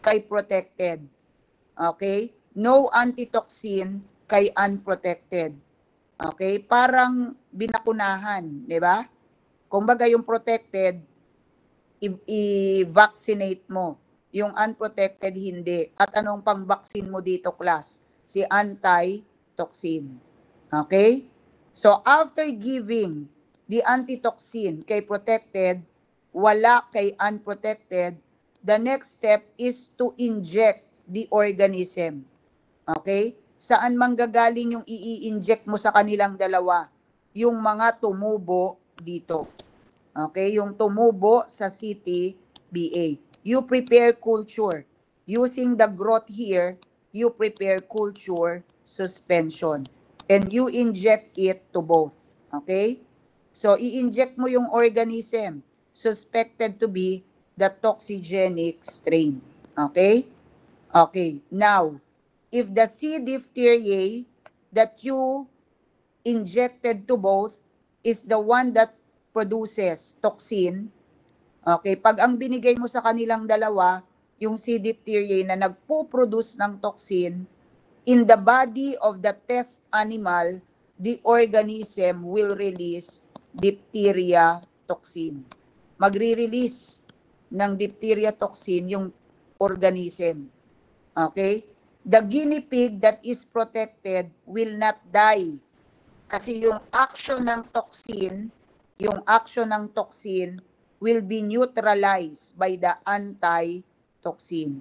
kay protected. Okay? No antitoxin kay unprotected. Okay? Parang binakunahan, di ba? Kumbaga yung protected, i-vaccinate mo. Yung unprotected, hindi. At anong pang-vaccine mo dito, class? Si antitoxin. Okay? So, after giving the antitoxin kay protected, wala kay unprotected, the next step is to inject the organism. Okay? Saan manggagaling yung i-inject mo sa kanilang dalawa? Yung mga tumubo dito. Okay? Yung tumubo sa CTBA. You prepare culture. Using the growth here, you prepare culture suspension. And you inject it to both. Okay? So, i-inject mo yung organism suspected to be the toxigenic strain. Okay? Okay. Now, if the C. diphtheriae that you injected to both is the one that produces toxin, okay, pag ang binigay mo sa kanilang dalawa, yung C. diphtheriae na nagpo-produce ng toxin, in the body of the test animal, the organism will release diphtheria toxin. Magre-release ng diphtheria toxin yung organism. Okay? The guinea pig that is protected will not die. Kasi yung action ng toxin will be neutralized by the antitoxin.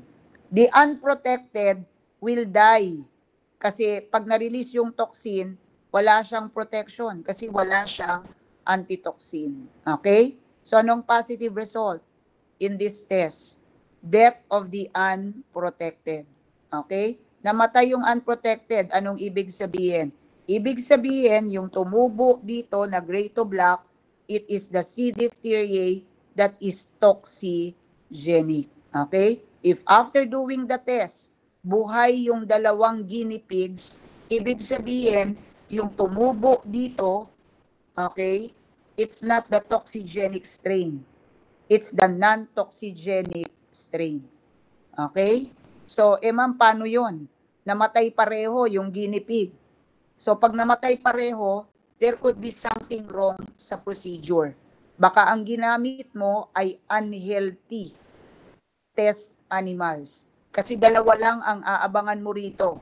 The unprotected will die. Kasi pag na-release yung toxin, wala siyang protection kasi wala siyang antitoxin. Okay? So anong positive result in this test? Death of the unprotected. Okay? Namatay yung unprotected. Anong ibig sabihin? Ibig sabihin, yung tumubo dito na gray to black, it is the C. diphtheriae that is toxigenic. Okay? If after doing the test, buhay yung dalawang guinea pigs, ibig sabihin, yung tumubo dito, okay, it's not the toxigenic strain. It's the non-toxigenic strain. Okay? So, ma'am, paano yun? Namatay pareho yung guinea pig. So, pag namatay pareho, there could be something wrong sa procedure. Baka ang ginamit mo ay unhealthy test animals. Kasi dalawa lang ang aabangan mo rito.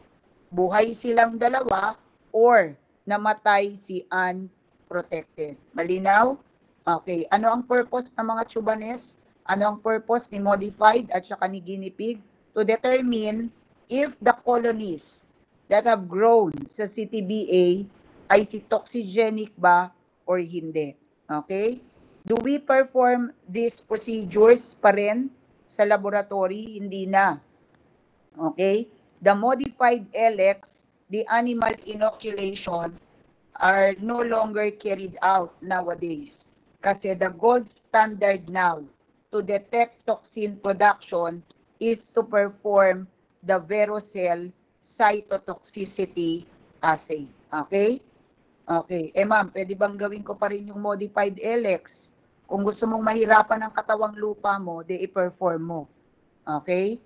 Buhay silang dalawa or namatay si unprotected. Malinaw? Okay. Ano ang purpose ng mga tubanes? Ano ang purpose ni modified at saka ni guinea pig? To determine if the colonies that have grown sa CTBA ay si toxigenic ba or hindi. Okay? Do we perform these procedures pa rin sa laboratory? Hindi na. Okay? The modified LX, the animal inoculation, are no longer carried out nowadays. Kasi the gold standard now to detect toxin production is to perform the Verocell cytotoxicity assay. Okay? Okay. Ma'am, pwede bang gawin ko pa rin yung modified LX? Kung gusto mong mahirapan ang katawang lupa mo, i-perform mo. Okay?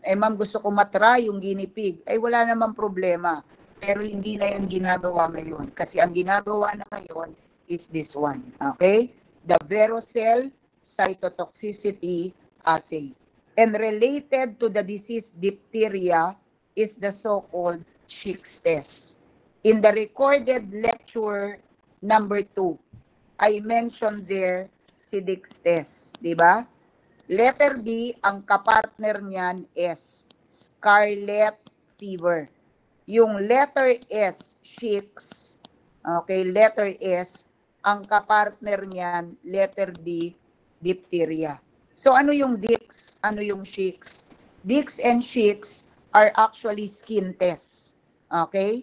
Ma'am, gusto ko matry yung guinea pig. Wala namang problema. Pero hindi na yung ginagawa ngayon. Kasi ang ginagawa na ngayon is this one. Okay? The Verocell cytotoxicity assay. And related to the disease diphtheria is the so-called Schick's test. In the recorded lecture number 2, I mentioned there si Dick's test. Diba? Letter D, ang kapartner niyan is scarlet fever. Yung letter S, chicks, okay, letter S, ang kapartner niyan, letter D, diphtheria. So ano yung Dix? Ano yung chicks? Dix and chicks are actually skin tests. Okay?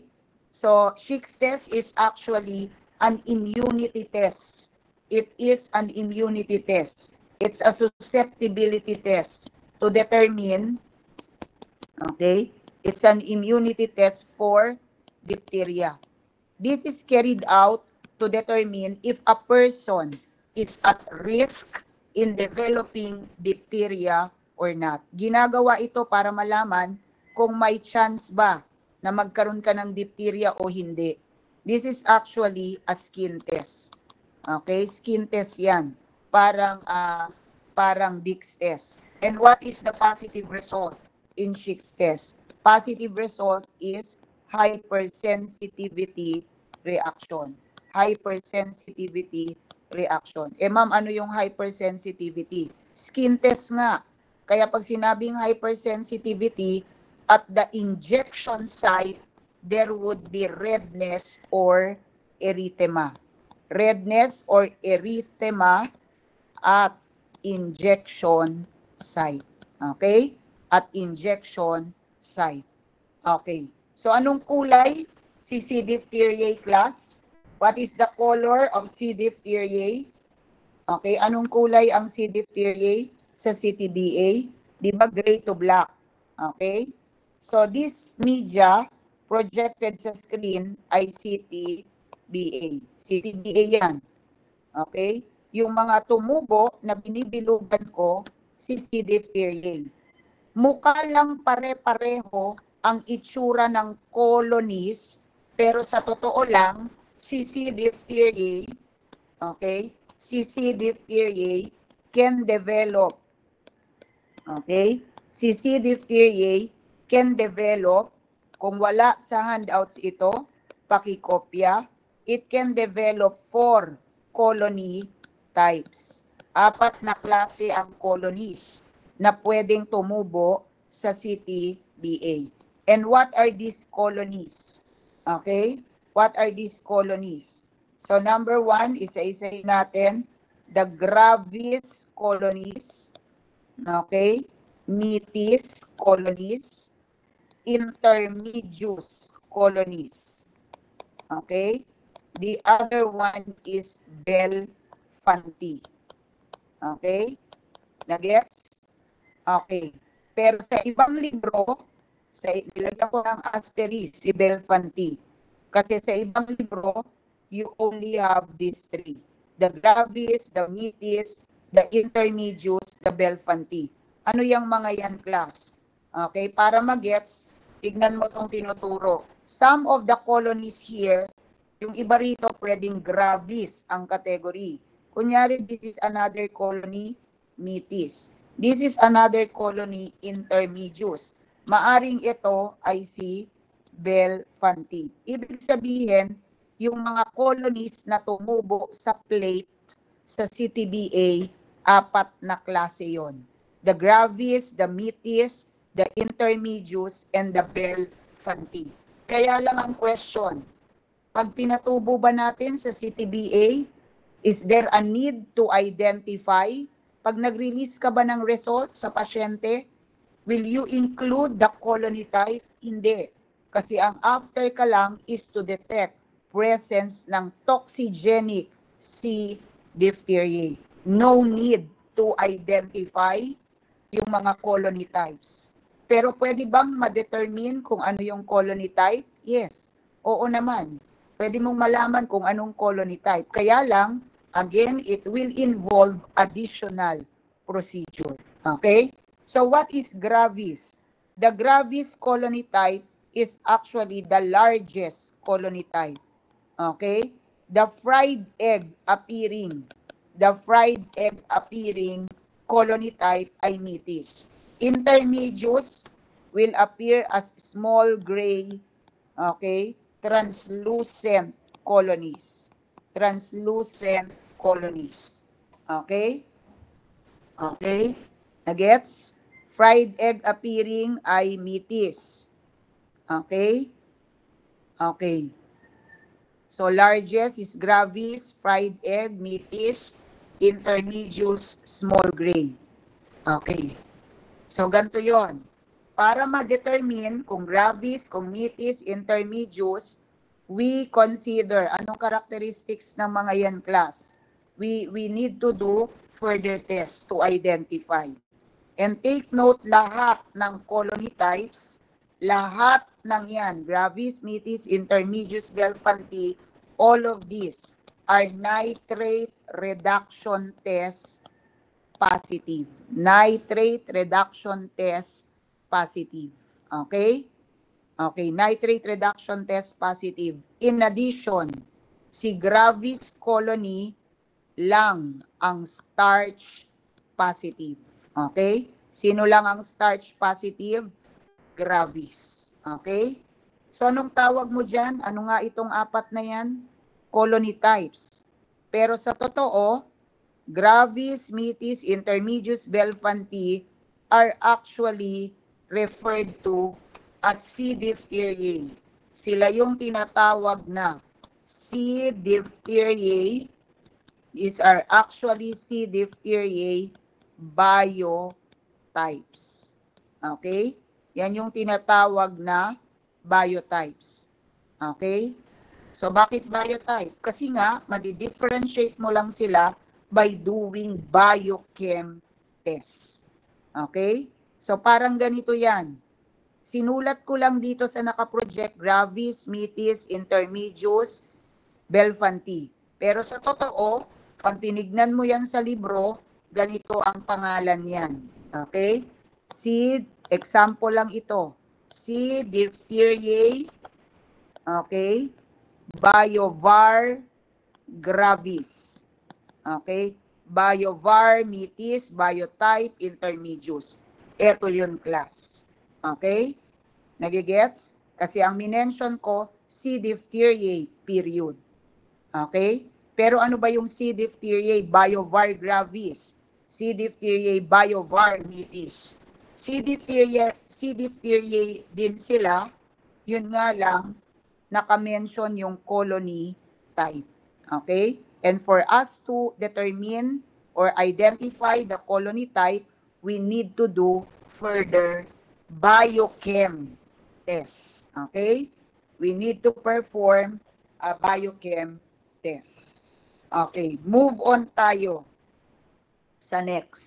So, chicks test is actually an immunity test. It is an immunity test. It's a susceptibility test to determine, okay, it's an immunity test for diphtheria. This is carried out to determine if a person is at risk in developing diphtheria or not. Ginagawa ito para malaman kung may chance ba na magkaroon ka ng diphtheria o hindi. This is actually a skin test. Okay, skin test 'yan. Parang Dix test. And what is the positive result in Schick's test? Positive result is hypersensitivity reaction. Hypersensitivity reaction. Ma'am, ano yung hypersensitivity? Skin test nga. Kaya pag sinabing hypersensitivity, at the injection site, there would be redness or erythema. Redness or erythema at injection site. Okay? At injection site. Okay. So, anong kulay si C. diphtheriae class? What is the color of C. diphtheriae? Okay, anong kulay ang C. diphtheriae sa CTBA? Di ba gray to black? Okay? So, this media projected sa screen ay CTBA. CTBA yan. Okay? Yung mga tumubo na binibilugan ko, si C. diphtheriae. Mukha lang pare-pareho ang itsura ng colonies, pero sa totoo lang, si C. diphtheriae, okay, si C. diphtheriae can develop, okay, si C. diphtheriae can develop, kung wala sa handouts ito, pakikopya, it can develop 4 colony types. 4 na klase ang colonies na pwedeng tumubo sa CTBA. And what are these colonies? Okay? What are these colonies? So number 1, isa-isahin natin, the gravis colonies, okay? Metis colonies, intermedius colonies. Okay? The other one is Belfanti. Okay? Nagets? Okay. Pero sa ibang libro, nilagyan ko ng asterisk si Belfanti. Kasi sa ibang libro, you only have these 3. The gravis, the metis, the intermedius, the Belfanti. Ano yung mga yan, class? Okay, para magets, tignan mo itong tinuturo. Some of the colonies here, yung iba rito pwedeng gravis ang category. Kunyari, this is another colony, metis. This is another colony, intermedius. Maaring ito ay si Belfanti. Ibig sabihin, yung mga colonies na tumubo sa plate sa CTBA, 4 na klase yon. The gravis, the metis, the intermedius, and the Belfanti. Kaya lang ang question, pag pinatubo ba natin sa CTBA, is there a need to identify? Pag nag-release ka ba ng result sa pasyente, will you include the colony type? Hindi. Kasi ang after ka lang is to detect presence ng toxigenic C. diphtheriae. No need to identify yung mga colony types. Pero pwede bang ma-determine kung ano yung colony type? Yes. Oo naman. Pwede mong malaman kung anong colony type. Kaya lang, again, it will involve additional procedure. Okay? So what is gravis? The gravis colony type is actually the largest colony type. Okay? The fried egg appearing colony type ay metis. Intermedius will appear as small gray, okay, translucent colonies. Translucent colonies. Okay? Okay? Nagets? fried egg appearing ay Mitis. Okay? Okay. So largest is Gravis, fried egg, Mitis, intermedius, small grain. Okay. So ganito yon. Para ma-determine kung Gravis, kung Mitis, intermedius, we consider anong characteristics ng mga yan class. We need to do further tests to identify. And take note, lahat ng colony types, lahat ng yan, Gravis, Mitis, intermedius, Belfanti, all of these are nitrate reduction test positive. Nitrate reduction test positive. Okay? Okay, nitrate reduction test positive. In addition, si Gravis colony lang ang starch positive. Okay? Sino lang ang starch positive? Gravis. Okay? So, anong tawag mo dyan? Ano nga itong apat na yan? Colony types. Pero sa totoo, Gravis, Mitis, intermedius, Belfanti are actually referred to as C. diphtheriae. Sila yung tinatawag na C. diphtheriae are actually C. diphtheriae biotypes. Okay? Yan yung tinatawag na biotypes. Okay? So, bakit biotype? Kasi nga, madi-differentiate mo lang sila by doing biochem test. Okay? So, parang ganito yan. Sinulat ko lang dito sa nakaproject, Gravis, Mitis, intermedius, Belfanti. Pero sa totoo, pag tinignan mo yan sa libro, ganito ang pangalan yan. Okay? C, example lang ito. C. diphtheriae, okay? Biovar gravis. Okay? Biovar, Mitis, biotype, intermedius. Ito yun class. Okay? Nagigets? Kasi ang minention ko, C. diphtheriae, period. Okay? Pero ano ba yung C. diphtheriae, biovar gravis? C. diphtheriae, biovar, Mitis. C. diphtheriae din sila, yun nga lang, naka-mention yung colony type. Okay? And for us to determine or identify the colony type, we need to do further biochem test. Okay? We need to perform a biochem test. Okay, move on tayo sa next.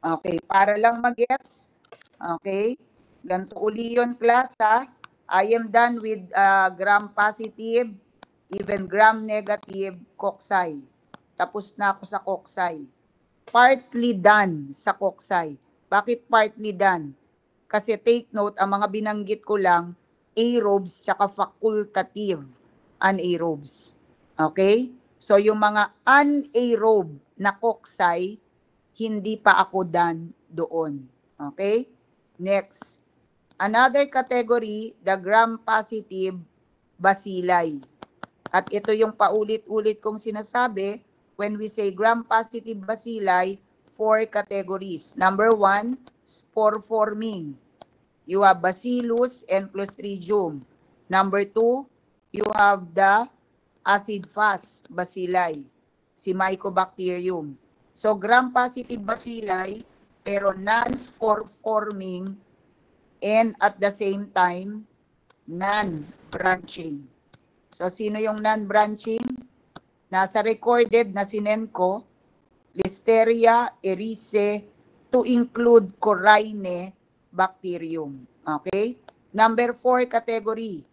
Okay, para lang mag-gets. Okay, ganito uli yun class ha. I am done with gram positive, even gram negative, koksay. Tapos na ako sa koksay. Partly done sa koksay. Bakit partly done? Kasi take note, ang mga binanggit ko lang, aerobes tsaka facultative anaerobes. Okay? So yung mga anaerobe na koksay, hindi pa ako done doon. Okay? Next. Another category, the gram-positive bacilli. At ito yung paulit-ulit kong sinasabi, when we say gram-positive bacilli, 4 categories. Number 1, spore-forming. You have Bacillus and Clostridium. Number 2, you have the acid-fast bacilli, si Mycobacterium. So, gram-positive bacilli, pero non-spore-forming and at the same time, non-branching. So, sino yung non-branching? Nasa recorded na sinend ko, Listeria erice to include Corynebacterium. Okay? Number 4 category,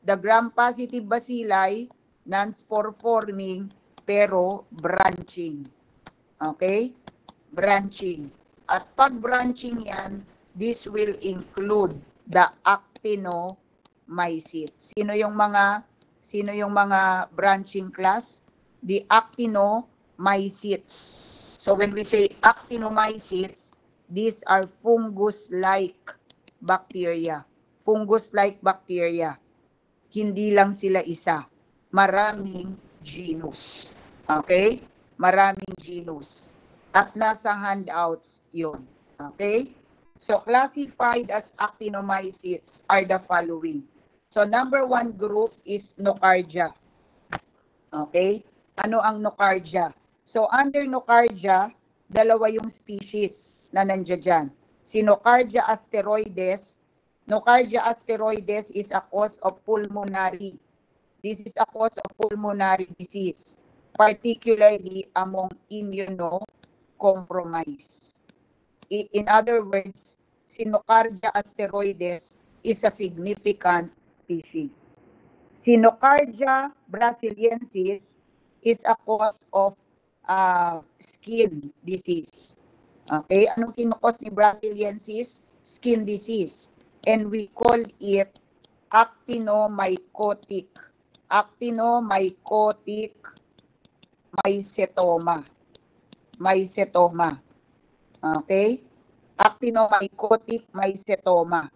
the gram-positive bacilli, non-spore-forming, pero branching. Okay? Branching. At pag branching yan, this will include the actinomycetes. Sino yung mga branching class? The actinomycetes. So when we say actinomycetes, these are fungus-like bacteria. Fungus-like bacteria. Hindi lang sila isa. Maraming genus. Okay? Maraming genus. At nasa handouts yun. Okay? So classified as actinomycetes are the following. So number 1 group is Nocardia. Okay? Ano ang Nocardia? So under Nocardia, dalawa yung species na nandiyan dyan. Si Nocardia asteroides. Nocardia asteroides is a cause of pulmonary. This is a cause of pulmonary disease, particularly among immunocompromised. In other words, Sinocardia asteroides is a significant species. Sinocardia brasiliensis is a cause of skin disease. Okay, anong kinukos ni brasiliensis? Skin disease. And we call it actinomycotic. Actinomycotic mycetoma. Mycetoma. Okay? Actinomycotic mycetoma.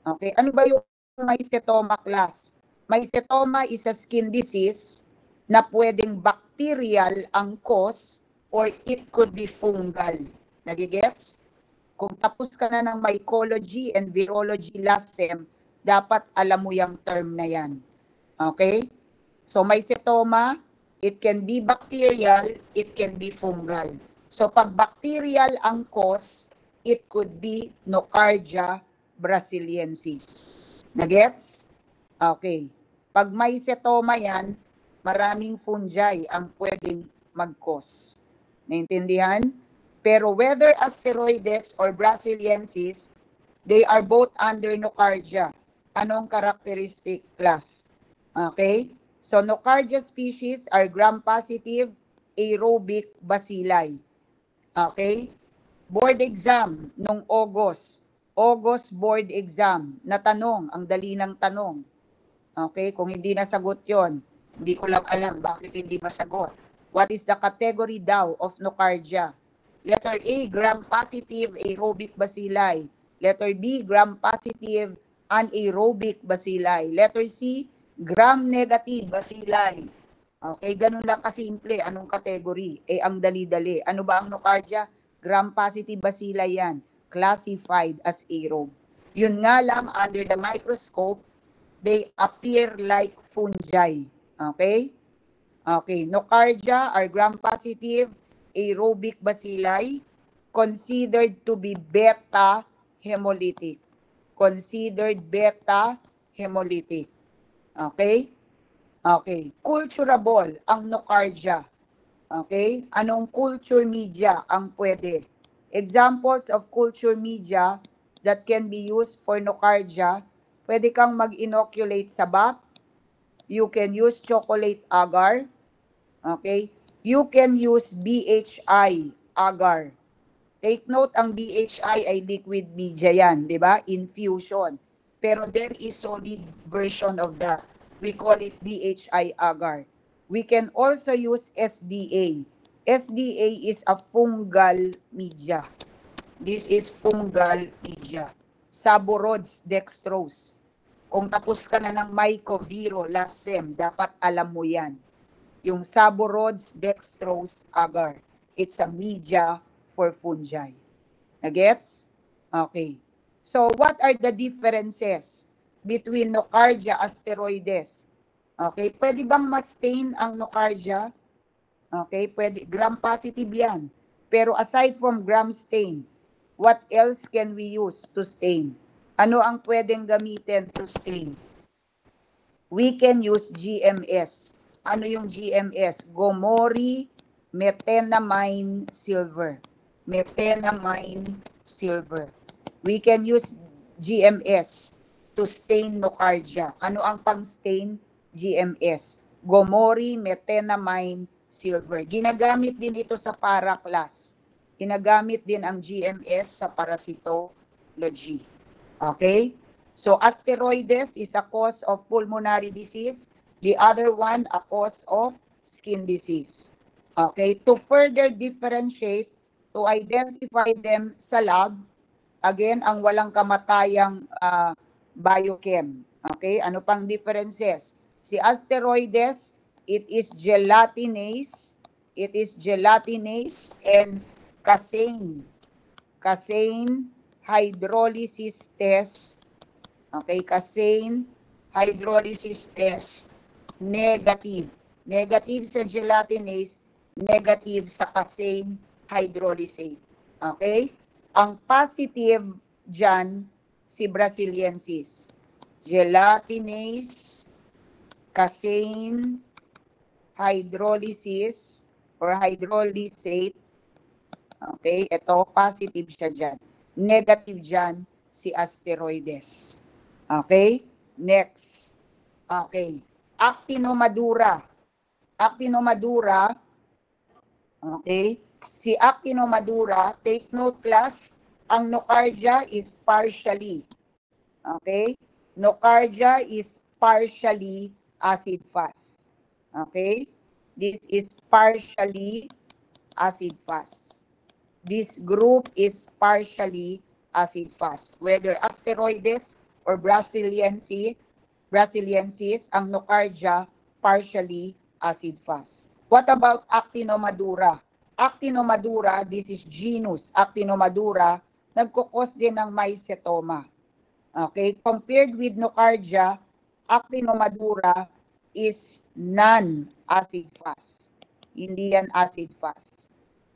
Okay, ano ba yung mycetoma class? Mycetoma is a skin disease na pwedeng bacterial ang cause or it could be fungal. Nagigets? Kung tapos ka na ng mycology and virology last sem, dapat alam mo yung term na yan. Okay? So mycetoma, it can be bacterial, it can be fungal. So pag bacterial ang cause, it could be Nocardia brasiliensis. Nagets? Okay. Pag mycetoma yan, maraming fungi ang pwedeng mag-cause. Naintindihan? Pero whether asteroides or brasiliensis, they are both under Nocardia. Anong characteristic class? Okay? So Nocardia species are gram-positive aerobic bacilli. Okay? Board exam nung August board exam, na tanong, ang dali ng tanong. Okay, kung hindi nasagot yon, hindi ko lang alam bakit hindi masagot. What is the category daw of Nocardia? Letter A, gram-positive aerobic bacilli. Letter B, gram-positive anaerobic bacilli. Letter C, gram-negative bacilli. Okay, ganun lang kasimple. Anong category? Eh, ang dali-dali. Ano ba ang Nocardia? Gram-positive bacilli yan. Classified as aerobe. Yun nga lang, under the microscope, they appear like fungi. Okay? Okay. Nocardia are gram-positive aerobic bacilli considered to be beta hemolytic. Considered beta hemolytic. Okay? Okay. Culturable ang Nocardia. Okay? Anong culture media ang pwede? Examples of culture media that can be used for Nocardia, pwede kang mag-inoculate sa BAP. You can use chocolate agar. Okay? You can use BHI agar. Take note, ang BHI ay liquid media yan, di ba? Infusion. Pero there is solid version of that. We call it BHI agar. We can also use SDA. SDA is a fungal media. This is fungal media. Saborods dextrose. Kung tapos ka na ng mycoviro last sem, dapat alam mo yan. Yung Saborods dextrose agar. It's a media for fungi. Nagets? Okay. So, what are the differences between Nocardia asteroides? Okay, pwede bang ma-stain ang Nocardia? Okay, pwede. Gram-positive yan. Pero aside from gram stain, what else can we use to stain? Ano ang pwedeng gamitin to stain? We can use GMS. Ano yung GMS? Gomori methenamine silver. Methenamine silver. We can use GMS to stain Nocardia. Ano ang pang-stain? GMS. Gomori methenamine silver. Ginagamit din ito sa para-class. Ginagamit din ang GMS sa parasitology. Okay? So asteroides is a cause of pulmonary disease. The other one, a cause of skin disease. Okay? To further differentiate, to identify them sa lab, again, ang walang kamatayang biochem. Okay? Ano pang differences? Si asteroides, it is gelatinase. It is gelatinase and casein. Casein hydrolysis test, okay, casein hydrolysis test, negative. Negative sa gelatinase, negative sa casein hydrolysate. Okay? Ang positive dyan, si brasiliensis. Gelatinase, casein hydrolysis or hydrolysate. Okay? Ito, positive siya dyan. Negative dyan, si asteroides. Okay? Next. Okay. Actinomadura. Actinomadura. Okay? Si Actinomadura, take note class, ang nocardia is partially. Okay? Nocardia is partially acid fast. Okay? This is partially acid fast. This group is partially acid fast. Whether asteroides or brasiliensis, ang nocardia partially acid fast. What about Actinomadura? Actinomadura, this is genus Actinomadura, nagkukos din ng mycetoma. Okay, compared with nocardia, Actinomadura is non-acid fast. Hindi yan acid fast.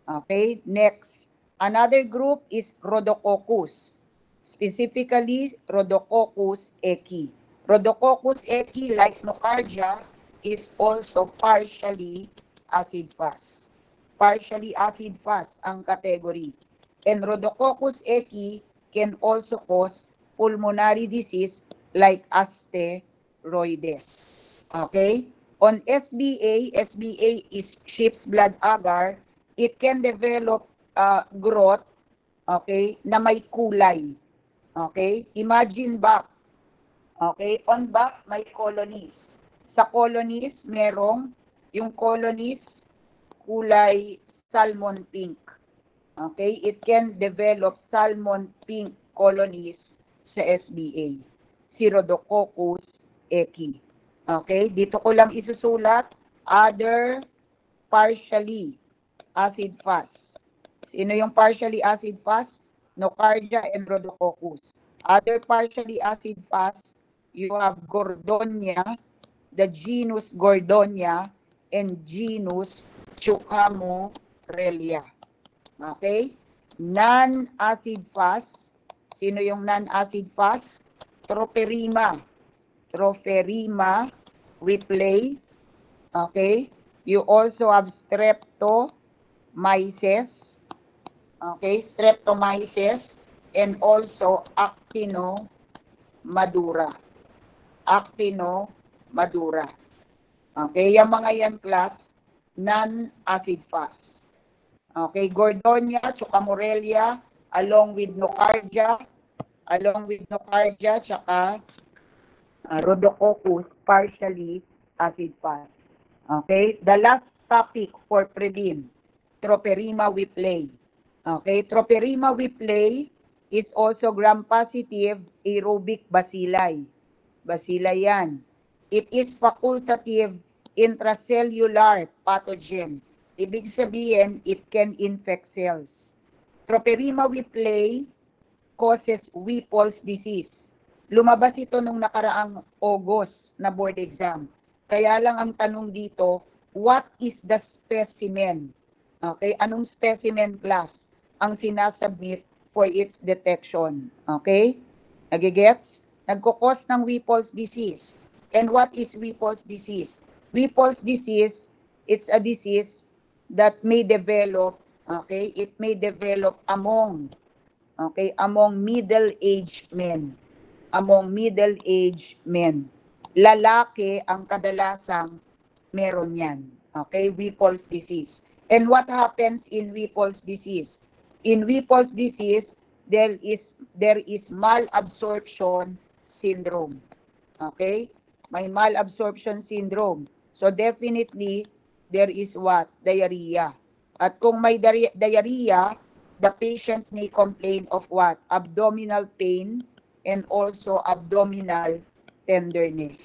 Okay, next. Another group is Rhodococcus. Specifically, Rhodococcus equi. Rhodococcus equi, like nocardia, is also partially acid fast. Partially acid fast ang category. And Rhodococcus equi can also cause pulmonary disease like asteroides. Okay? On SBA, SBA is sheep's blood agar, it can develop growth, okay, na may kulay. Okay? Imagine back. Okay? On back, may colonies. Sa colonies, merong yung colonies kulay salmon pink. Okay? It can develop salmon pink colonies sa SBA. Si Rhodococcus equi. Okay? Dito ko lang isusulat, other partially acid fast. Sino yung partially acid fast? Nocardia and Rhodococcus. Other partially acid fast, you have Gordonia, the genus Gordonia, and genus Chucamorellia. Okay? Non-acid fast. Sino yung non-acid fast? Troperima. Troperima whipplei. Okay? You also have Streptomyces. Okay? Streptomyces. And also Actinomadura. Actinomadura. Okay? Yung mga yan class, non-acid fast. Okay? Gordonia, Chucamorellia, along with Nocardia, tsaka Rhodococcus, partially acid fast. Okay? The last topic for prelim, Troperima whipplei. Okay? Troperima whipplei is also gram-positive aerobic bacilli. Bacilli yan. It is facultative intracellular pathogen. Ibig sabihin, it can infect cells. Troperima whipplei causes Whipple's disease. Lumabas ito nung nakaraang August na board exam. Kaya lang ang tanong dito, what is the specimen? Okay, anong specimen class ang sinasubmit for its detection? Okay? Nagigets? Nagkukos ng Whipple's disease. And what is Whipple's disease? Whipple's disease, it's a disease that may develop, okay, it may develop among middle-aged men. Among middle-aged men. Lalaki ang kadalasang meron yan. Okay, Whipple's disease. And what happens in Whipple's disease? In Whipple's disease, there is malabsorption syndrome. Okay? May malabsorption syndrome. So definitely, there is what? Diarrhea. At kung may diarrhea, the patient may complain of what? Abdominal pain and also abdominal tenderness.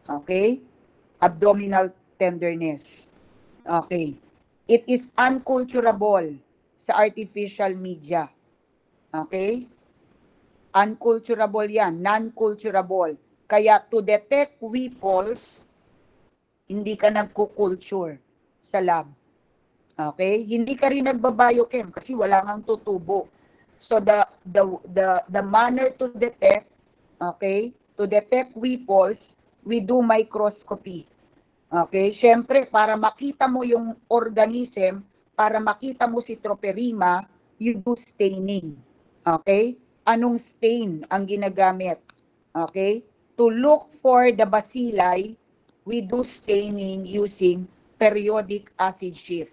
Okay? Abdominal tenderness. Okay. It is unculturable sa artificial media. Okay? Unculturable yan, non-culturable. Kaya to detect weapons, hindi ka nagko-culture sa lab. Okay? Hindi ka rin nagba-biochem kasi wala ngang tutubo. So the manner to detect, okay? To detect weapons, we do microscopy. Okay? Siyempre, para makita mo yung organism, para makita mo si Troperima, you do staining. Okay? Anong stain ang ginagamit? Okay? To look for the bacilli, we do staining using periodic acid shift.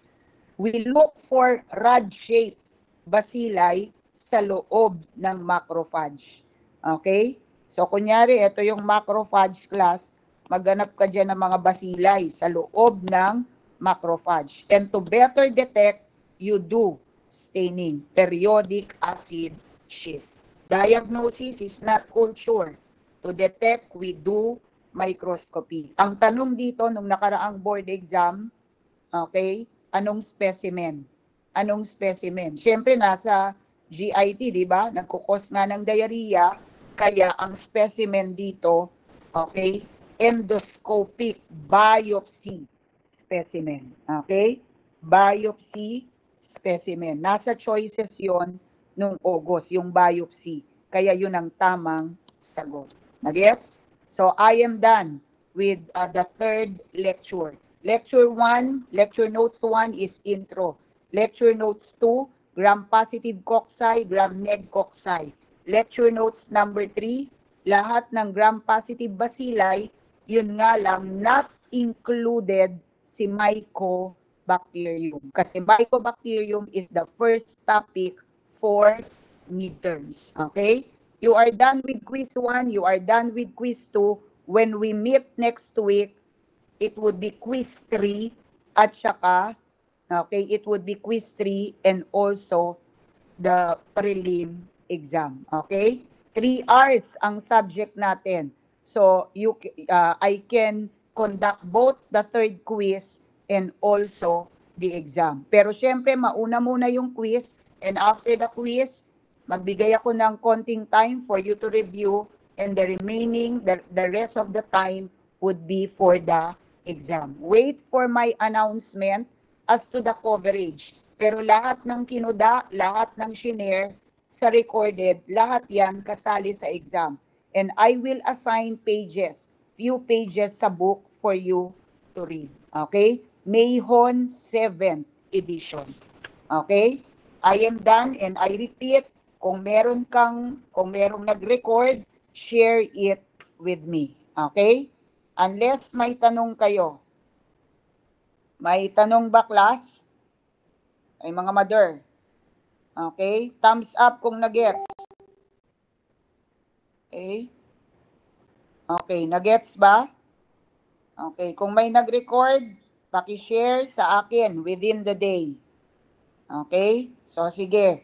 We look for rod-shaped bacilli sa loob ng macrophage. Okay? So, kunyari, ito yung macrophage class, maghanap ka dyan ng mga bacilli sa loob ng macrophage. And to better detect, you do staining, periodic acid shift. Diagnosis is not culture. To detect, we do microscopy. Ang tanong dito nung nakaraang board exam, okay, anong specimen? Anong specimen? Siyempre, nasa GIT, di ba? Nagkukos nga ng diarrhea, kaya ang specimen dito, okay, endoscopic biopsy specimen. Okay? Biopsy specimen. Nasa choices yon nung August, yung biopsy. Kaya yun ang tamang sagot. Nagets? So, I am done with the third lecture. Lecture 1, lecture notes 1 is intro. Lecture notes 2, gram-positive cocci, gram-neg cocci. Lecture notes number 3, lahat ng gram-positive bacilli, yun nga lang, not included si Mycobacterium. Kasi Mycobacterium is the first topic for midterms. Okay? You are done with quiz 1, you are done with quiz 2. When we meet next week, it would be quiz 3 at saka, okay, it would be quiz 3 and also the prelim exam. Okay? 3 hours ang subject natin. So, I can conduct both the third quiz and also the exam. Pero syempre, mauna muna yung quiz and after the quiz, magbigay ako ng konting time for you to review and the remaining, the rest of the time would be for the exam. Wait for my announcement as to the coverage. Pero lahat ng kinuda, lahat ng shinare sa recorded, lahat yan kasali sa exam. And I will assign pages, few pages sa book for you to read. Okay? Mayhon 7th edition. Okay? I am done and I repeat, kung merong nag-record, share it with me. Okay? Unless may tanong kayo. May tanong ba, class? Ay, mga mother. Okay? Thumbs up kung nagets. Okay? Okay, nagets ba? Okay, kung may nag-record, paki-share sa akin within the day. Okay? So, sige.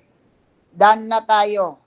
Done na tayo.